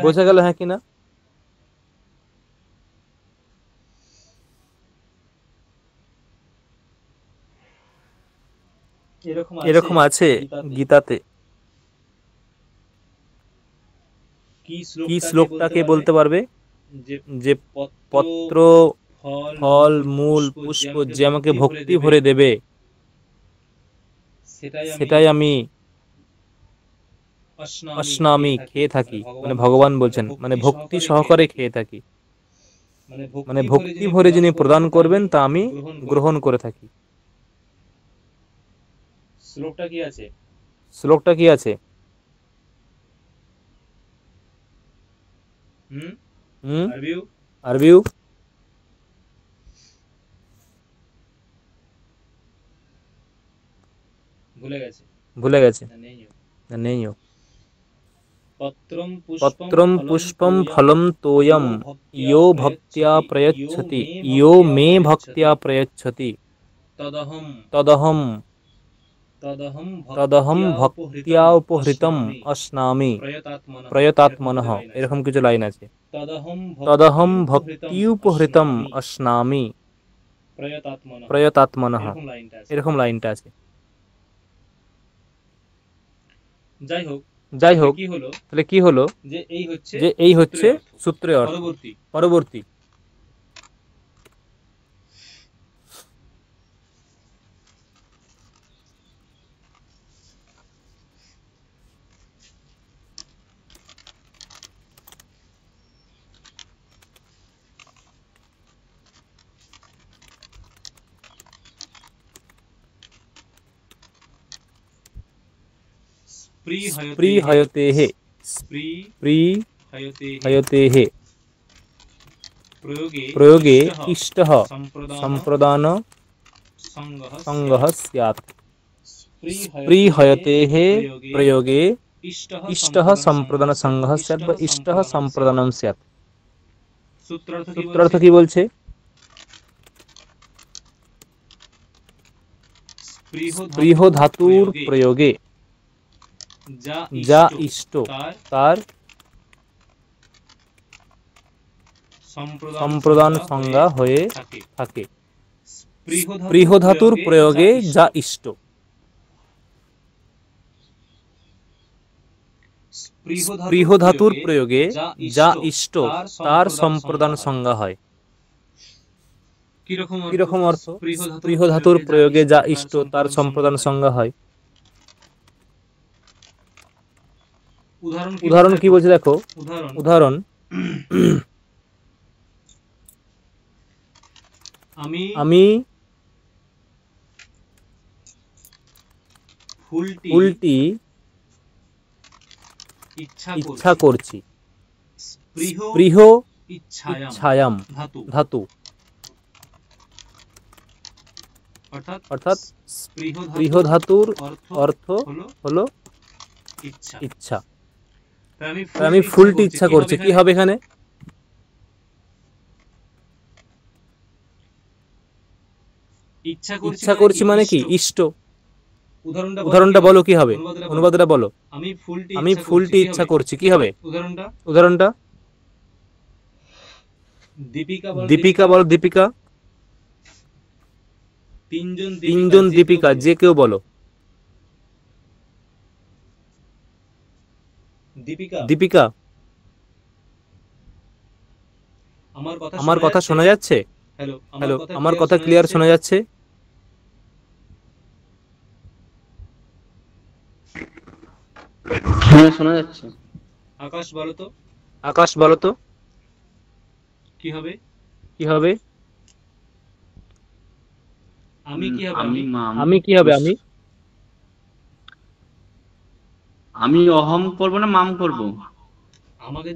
বোঝা গেল হ্যাঁ কিনা? এরকম আছে গীতাতে। কি শ্লোকটাকে বলতে পারবে? যে পত্র, ফল, মূল, পুষ্প যে আমাকে ভক্তি ভরে দেবে সেটাই আমি অশ্নামি খেয়ে থাকি, মানে ভগবান বলছেন, মানে ভক্তি সহকারে খেয়ে থাকি, মানে ভক্তি ভরে যিনি প্রদান করবেন তা আমি গ্রহণ করে থাকি। শ্লোকটা কি আছে? আরবিউ ভুলে গেছে, নেই। পত্রম পুষ্পম ফলম তোয়ম ইয়ো ভক্ত্যা প্রয়চ্ছতি, ইয়ো মে ভক্ত্যা প্রয়চ্ছতি তদহম ভক্ত্যা উপহৃতম অশ্নামি প্রয়তাত্মনঃ, এরকম কিছু লাইন আছে। তদহম ভক্তি উপহৃতম অশ্নামি প্রয়তাত্মনঃ, এরকম লাইনটা আছে। যাই হোক, তাহলে কি হলো যে এই হচ্ছে সূত্রের অর্থ। পরবর্তী স্পৃহয়তেহ, স্পৃহয়তেহ প্রয়োগে ইষ্টঃ সম্প্রদান সঙ্গঃ স্যাৎ। স্পৃহয়তেহ প্রয়োগে ইষ্টঃ সম্প্রদান সঙ্গঃ স্যাৎ বা ইষ্টঃ সম্প্রদানম স্যাৎ। সূত্রার্থ কি বলছে? স্পৃহ ধাতুর প্রয়োগে যা ইষ্ট তার সম্প্রদান সংজ্ঞা হয়ে থাকে। স্পৃহ ধাতুর প্রয়োগে যা ইষ্ট, স্পৃহ ধাতুর প্রয়োগে যা ইষ্ট তার সম্প্রদান সংজ্ঞা হয়। কিরকম অর্থ? স্পৃহ ধাতুর প্রয়োগে যা ইষ্ট তার সম্প্রদান সংজ্ঞা হয়। উদাহরণ কি বলছে দেখো, উদাহরণ আমি ফুলটি ইচ্ছা করছি। স্পৃহ ইচ্ছায়াম ধাতু, অর্থাৎ স্পৃহ ধাতুর অর্থ হলো ইচ্ছা। আমি ফুলটি ইচ্ছা করছি, কি হবে এখানে? ইচ্ছা করছি মানে কি? ইষ্ট। উদাহরণটা বলো কি হবে, অনুবাদটা বলো। আমি ফুলটি ইচ্ছা করছি, কি হবে উদাহরণটা? দীপিকা বলো, দীপিকা। তিনজন দীপিকা, যে কেউ বলো। দীপিকা। আমার কথা শোনা যাচ্ছে? হ্যালো, আমার কথা ক্লিয়ার শোনা যাচ্ছে? হ্যাঁ শোনা যাচ্ছে। আকাশ বলো তো কি হবে? আমি কি হবে? আমি অহম করব না মাম করব? আমাকে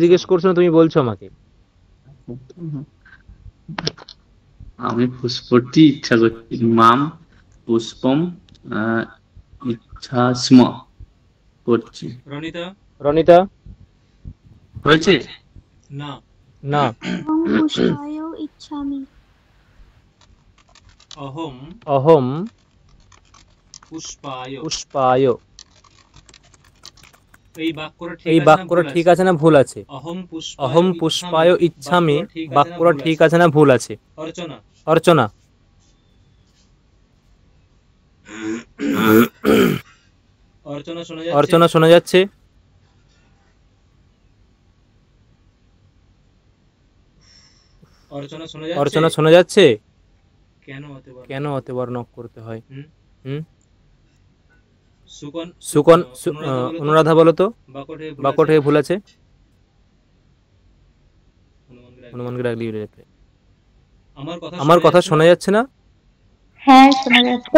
জিজ্ঞেস করছো না, তুমি বলছো আমাকে। আমি পুষ্পটি ইচ্ছা করছি। মাম পুষ্পম ইচ্ছা স্ম করছি। রনিতা হয়েছে? না। পুষ্পায় ইচ্ছামি। অহম পুষ্পায়। এই বাক্যটা ঠিক আছে না ভুল আছে? অহম পুষ্পায় ইচ্ছামি বাক্যটা ঠিক আছে না ভুল আছে? অর্চনা অর্চনা শোনা যাচ্ছে? অর্চনা শোনা যাচ্ছে? কেন অতবার নক করতে হয়? সুকন অনুরাধা বলো তো, বাক্যটা ভুল আছে। হনুমানকে ডাকলি রেখে। আমার কথা শোনা যাচ্ছে না? হ্যাঁ, শোনা যাচ্ছে।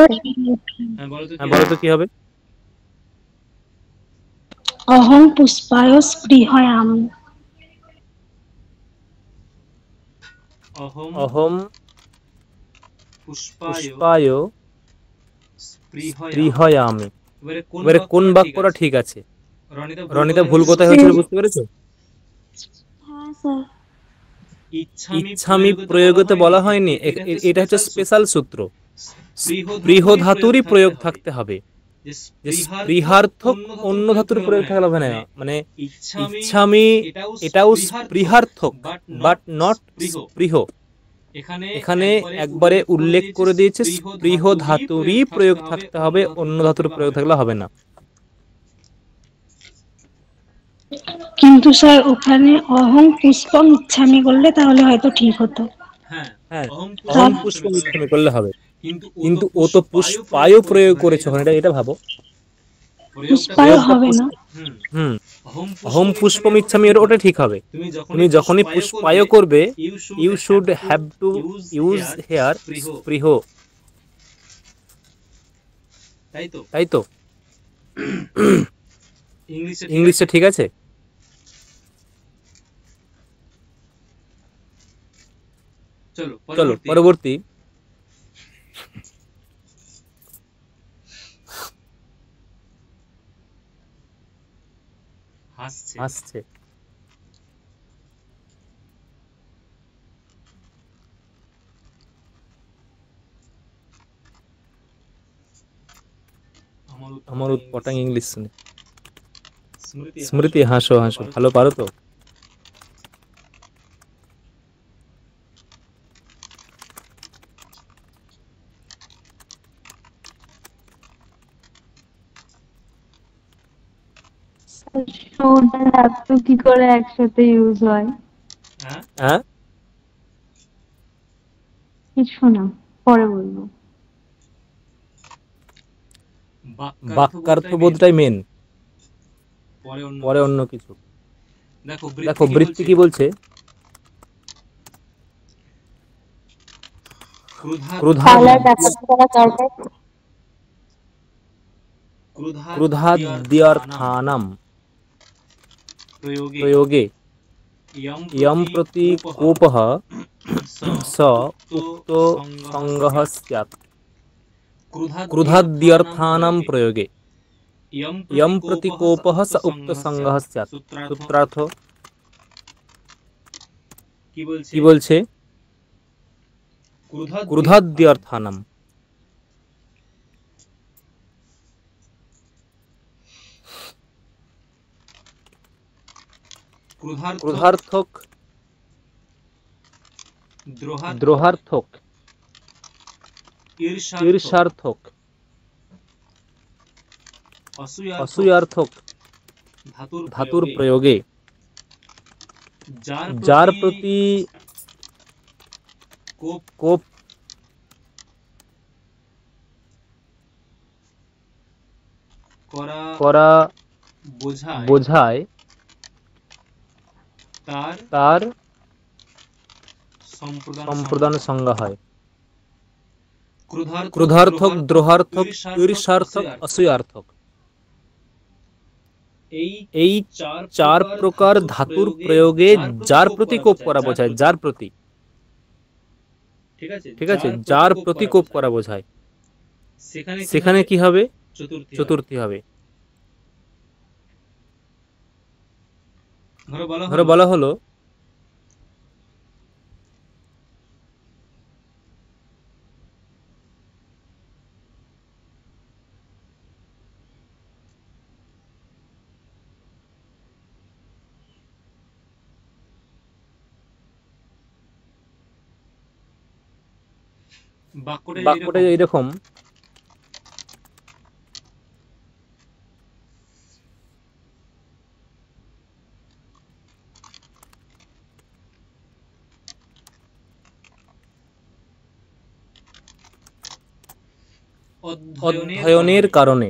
হ্যাঁ বলো তো কি হবে? অহং পুষ্পায় স্পৃহয়ামি। অহম পুষ্পায় স্পৃহয়ামি। এবারে কোন বাক্যটা ঠিক আছে? রনিতা ভুল কোথায় হয়েছিল বুঝতে পেরেছো? হ্যাঁ স্যার। ইচ্ছামি প্রয়োগতে বলা হয়নি, এটা হচ্ছে স্পেশাল সূত্র। স্পৃহ ধাতুরই প্রয়োগ থাকতে হবে, যে স্পৃহার্থক অন্য ধাতুর প্রয়োগ থাকলে হবে না। মানে ইচ্ছামি এটাও স্পৃহার্থক বাট নট স্পৃহ। এখানে একবারে উল্লেখ করে দিয়েছে স্পৃহ ধাতুরই প্রয়োগ থাকতে হবে, অন্য ধাতুর প্রয়োগ থাকলে হবে না। কিন্তু স্যার ওখানে অহং পুষ্পম ইচ্ছামি করলে তাহলে হয়তো ঠিক হতো। হ্যাঁ, অহং পুষ্পম ইচ্ছামি করলে হবে, কিন্তু ও তো পুষ্পায় প্রয়োগ করেছে ওখানে, এটা ভাবো। পুষ্পায় হবে না। অহম পুষ্পম ইচ্ছামি ওটা ঠিক হবে। তুমি যখনই পুষ্পায় করবে, you should have to use hair spray. তাই তো? ইংলিশে ঠিক আছে? চলো পরবর্তী। হাসছে। আমার উৎপটাং ইংলিশ শুনে। স্মৃতি হাসো হাসো, ভালো পারো তো? শুড আর হ্যাভ টু কি করে একসাথে ইউজ হয়? হ্যাঁ, কিছু না, পরে বলবো। বাক্যার্থবোধটাই মেন, পরে অন্য কিছু। দেখো বৃত্তি কি বলছে? ক্রুধাদ্যर्थानां प्रयोगे यं प्रति कोपः स उक्तो संगः स्यात्। क्रुधाद्यर्थानां प्रयोगे यं प्रति कोपः स उक्त संगः स्यात्। सूत्रार्थ কি বলছে? ক্রুধাদ্যर्थानां, ক্রোধার্থক, দ্রোহার্থক, ঈর্ষার্থক, অসূয়ার্থক ধাতুর প্রয়োগে যার প্রতি কোপ করা বোঝায় তার সম্প্রদান সংজ্ঞা হয়। ক্রোধার্থক, দ্রোহার্থক, ঈর্ষার্থক, অসূয়ার্থক, এই চার প্রকার ধাতুর প্রয়োগে যার প্রতি কোপ করা বোঝায়, যার প্রতি, ঠিক আছে, যার প্রতি কোপ করা বোঝায়। সেখানে কি হবে? চতুর্থী হবে। ধরো বলা হলো বাক্যটা এইরকম, অধ্যয়নের কারণে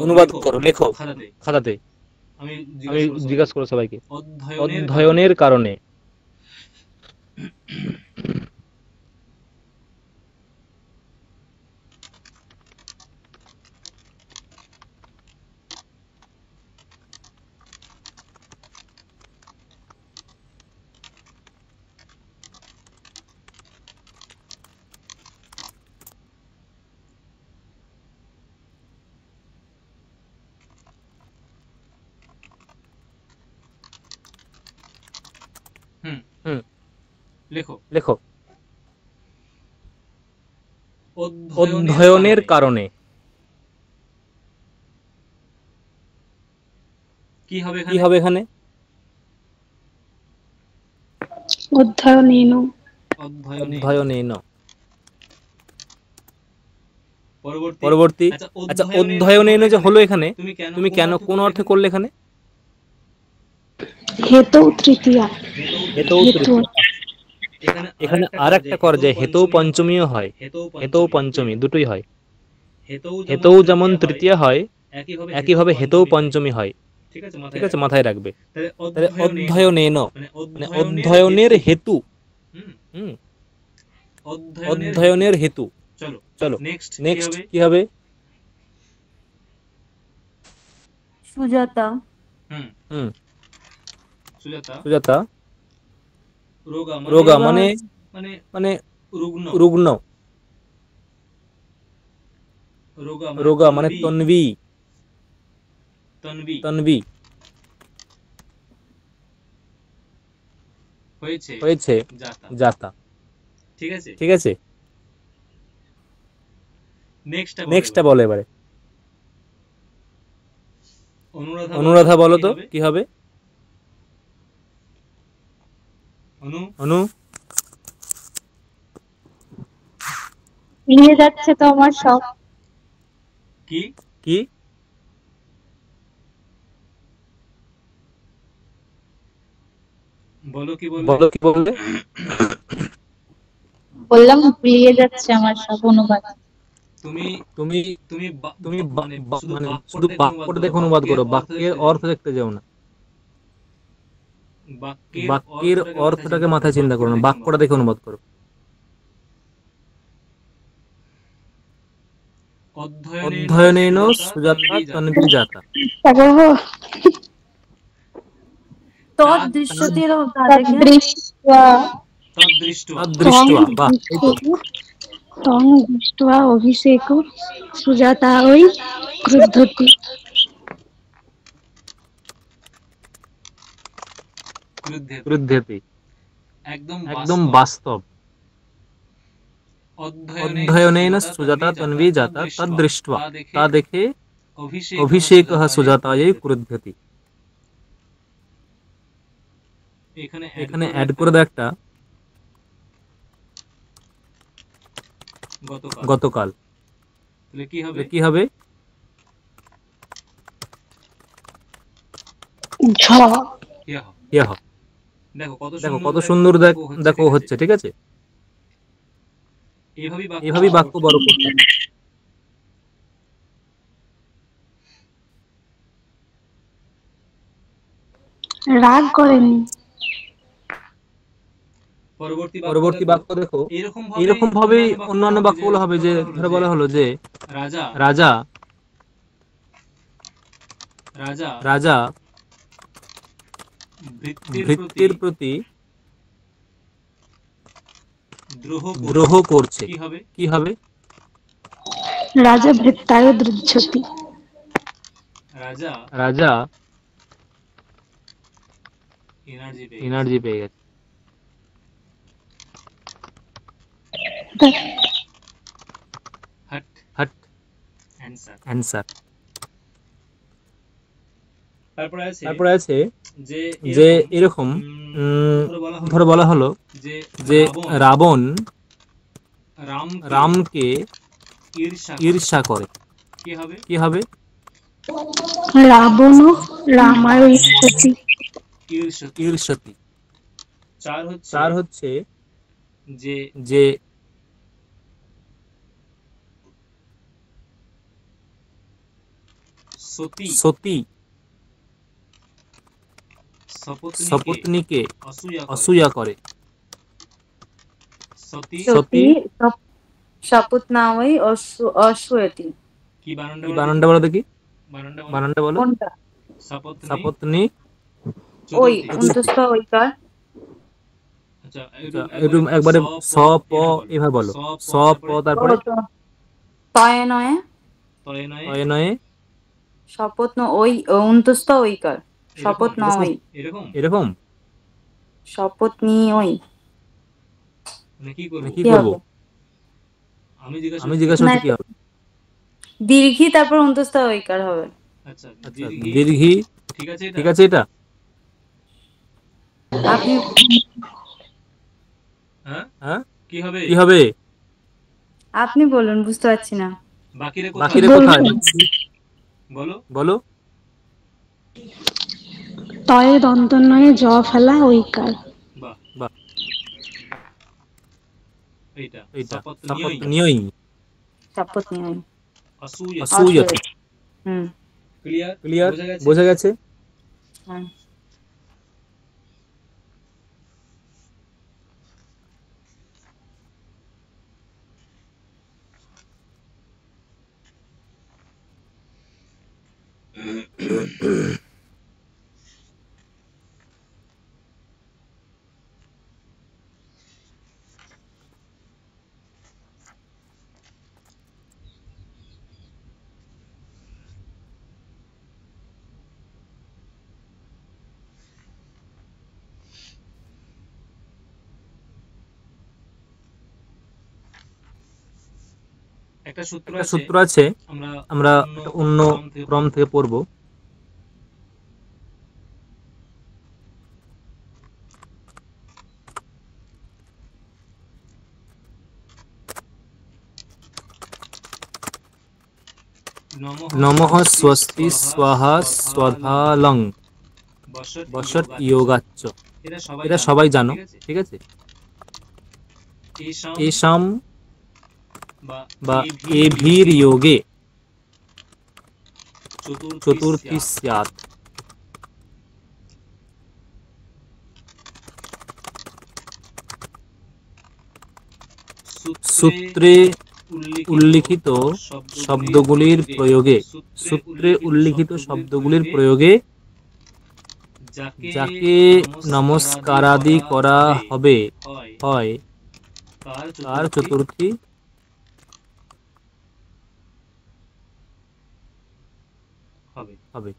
অনুবাদ করো, লেখো খাতাতে। আমি জিজ্ঞাসা করো সবাইকে। অধ্যয়নের কারণে। লেখো। অধ্যয়নের কারণে। কি হবে এখানে? অধ্যয়নেন। অধ্যয়নেন। পরবর্তী। আচ্ছা, অধ্যয়নেন যে হলো এখানে, তুমি কেন কোন অর্থে করলে এখানে? হেতৌ তৃতীয়া। হেতৌ তৃতীয়া। এখানে আর একটা কর যে হেতৌ পঞ্চমীও হয়, হেতৌ পঞ্চমী দুটোই হয়। হেতৌ যেমন তৃতীয়া হয়, একইভাবে হেতৌ পঞ্চমী হয়। ঠিক আছে, মাথায় রাখবে। তাহলে অধ্যয়নেন মানে অধ্যয়নের হেতু। অধ্যয়নের হেতু। চলো নেক্সট কি হবে? সুজাতা। সুজাতা। রোগা মানে মানে রুগ্ন। রোগা মানে তন্বী। তন্বী। হয়েছে জাতা। ঠিক আছে, নেক্সটটা বলো এবারে। অনুরাধা বলো তো কি হবে? অনু। নিয়ে যাচ্ছে তো আমার সব। কি? বলো কি বললে? বললাম ভুলিয়ে যাচ্ছে আমার সব অনুবাদ। তুমি তুমি মানে শুধু বাক্যটা দেখে অনুবাদ করো, বাক্যের অর্থ দেখতে যাও না। বাক্যের অর্থটাকে মাথায় চিন্তা করো না, বাক্যটা দেখে অনুবাদ করো। অধ্যয়নেন সুজাতা তন্বী জাতা। তদৃশ্যতে দৃষ্টা তদৃष्ट्वा। বাহ, এই তো। তং দৃष्ट्वा অভিষেক সুজাতা ওই ক্রুদ্ধতি। ক্রুদ্ধতি একদম বাস্তব। অধ্যয়নেন সুজাতা তন্বী জাতা তদৃष्ट्वा, তা দেখে অভিষেকः সুজাতাयै ক্রুদ্ধতি। এখানে অ্যাড করে দাও একটা গতকাল। তাহলে কি হবে? ঝ। ইয়হ। দেখো কত সুন্দর দেখো হচ্ছে। ঠিক আছে, এভাবেই বাক্য বড় করতে হবে। রাগ করেনি। পরবর্তী বাক্য দেখো, এরকম ভাবেই অন্যান্য বাক্যগুলো হবে। যে ধরে বলা হলো যে রাজা রাজা ভৃত্যের প্রতি দ্রোহ করছে। কি হবে? রাজা ভৃত্যায় দৃচ্ছতি। রাজা এনার্জি পেয়ে গেছে। হাট অ্যান্সার। তারপরে আছে যে এরকম ধরে বলা হলো যে রাবণ রামকে ঈর্ষা করে। কি হবে? রাবণ রামায় ঈর্ষতি। ঈর্ষতি। চার হচ্ছে যে সতী সপত্নীকে অসূয়া করে। সতী সতী শপথ না ওই অশ্বতী। কি বানানটা বলো দেখি, বানানটা বলো। কোনটা? সপত্নী ওই অন্তস্থ ওইকার। আচ্ছা, একটু একবারে স প এভাবে বলো। স প তারপরে তয়ে নয়ে তয়ে নয়ে শপথ ন ওই অন্তস্থ ওইকার। শপথ ন ওই এরকম। শপথ নি ওই কি কি করবো? হবে? আমি জিজ্ঞাসা করছি কি হবে? দীর্ঘি তারপর অন্তস্থ ওইকার হবে। আচ্ছা, দীর্ঘি। ঠিক আছে এটা। আপনি হ্যাঁ কি হবে? আপনি বলুন, বুঝতে পারছি না। বাকিরে কোথায় বলো। তয়ে দন্ত নয়ে জ ফেলা ওইকার। বাহ, এইটা সপত্নীয়ই শপথ নি ওই অসূয়তি। হুম ক্লিয়ার, বোঝা গেছে? হ্যাঁ। একটা সূত্র আছে, আমরা অন্য ক্রম থেকে পড়বো। নমঃ স্বস্তি স্বাহা স্বধা লং বসট যোগাচ্চ। এটা সবাই জানো, ঠিক আছে? এষাম বা এভির যোগে চতুর্থী স্যাৎ। সূত্রে উল্লিখিত শব্দগুলির প্রয়োগে যাকে নমস্কারাদি করা হয় তার চতুর্থী হবে।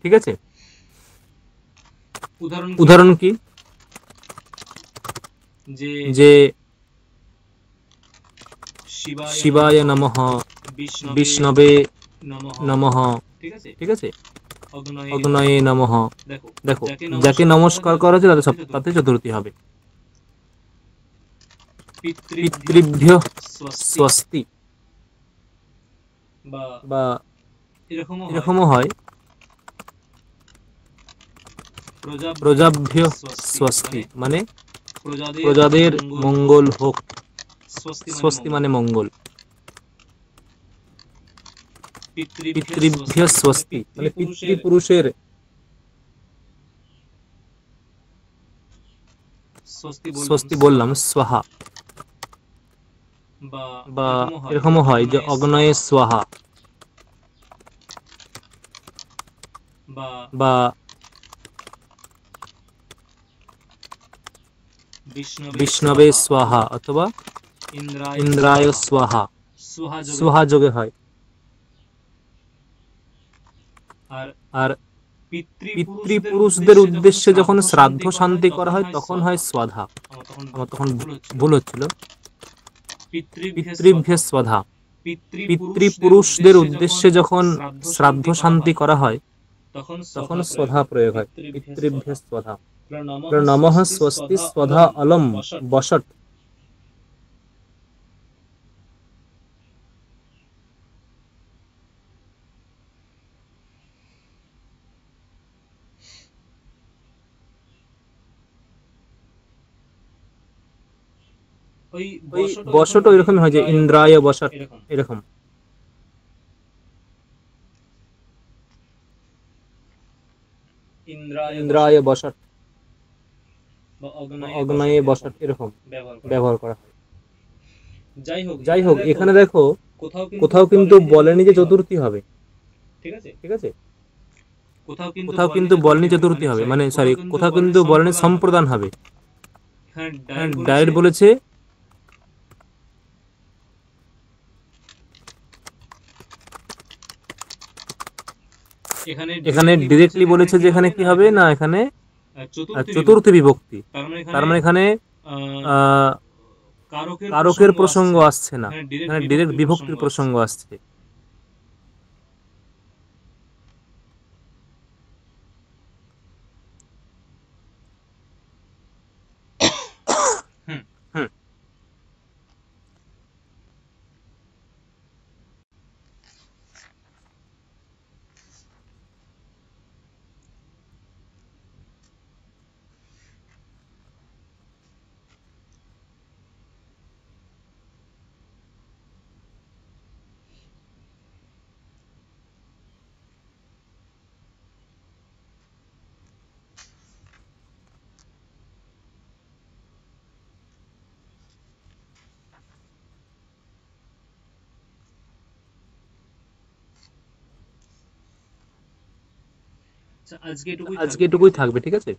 ঠিক আছে। উদাহরণ কি? যে শিবায় নমঃ, বিষ্ণবে নমঃ, ঠিক আছে? অগ্নয়ে নমঃ। দেখো, যাকে নমস্কার করা হচ্ছে তাতে চতুর্থী হবে। পিতৃভ্যো স্বস্তি বা এরকমও হয় প্রজাভ্যো স্বস্তি, মানে প্রজাদের মঙ্গল হোক। স্বস্তি মানে মঙ্গল। পিতৃভ্যো স্বস্তি মানে পিতৃপুরুষের স্বস্তি বললাম, স্বাহা। বা এরকমও হয় যে অগ্নয়ে স্বাহা বা বিষ্ণবে স্বাহা অথবা ইন্দ্রায় স্বাহা। স্বাহা যোগে হয়। আর পিতৃপুরুষদের উদ্দেশ্যে যখন শ্রাদ্ধ শান্তি করা হয় তখন হয় স্বধা। আমার তখন ভুল হচ্ছিল, পিতৃভ্যে স্বধা। পিতৃপুরুষদের উদ্দেশ্যে যখন শ্রাদ্ধ শান্তি করা হয় তখন স্বধা প্রয়োগ হয়, পিতৃভ্যে স্বধা। নমঃ স্বস্তি স্বধা অলম বসট। ওই বসট এরকম হয় যে ইন্দ্রায় বসট, এরকম। ইন্দ্রায় বসট, অগ্নয়ে বসট, এরকম ব্যবহার করা হয়। যাই হোক, এখানে দেখো কোথাও কিন্তু বলেনি যে চতুর্থী হবে, ঠিক আছে? কোথাও কিন্তু বলেনি চতুর্থী হবে, মানে সরি, কোথাও কিন্তু বলেনি সম্প্রদান হবে। ডাইরেক্ট বলেছে এখানে ডিরেক্টলি বলেছে যে এখানে কি হবে না, এখানে চতুর্থী বিভক্তি। তার মানে এখানে কারকের প্রসঙ্গ আসছে না, এখানে ডিরেক্ট বিভক্তির প্রসঙ্গ আসছে। আজকে এটুকুই থাকবে, ঠিক আছে?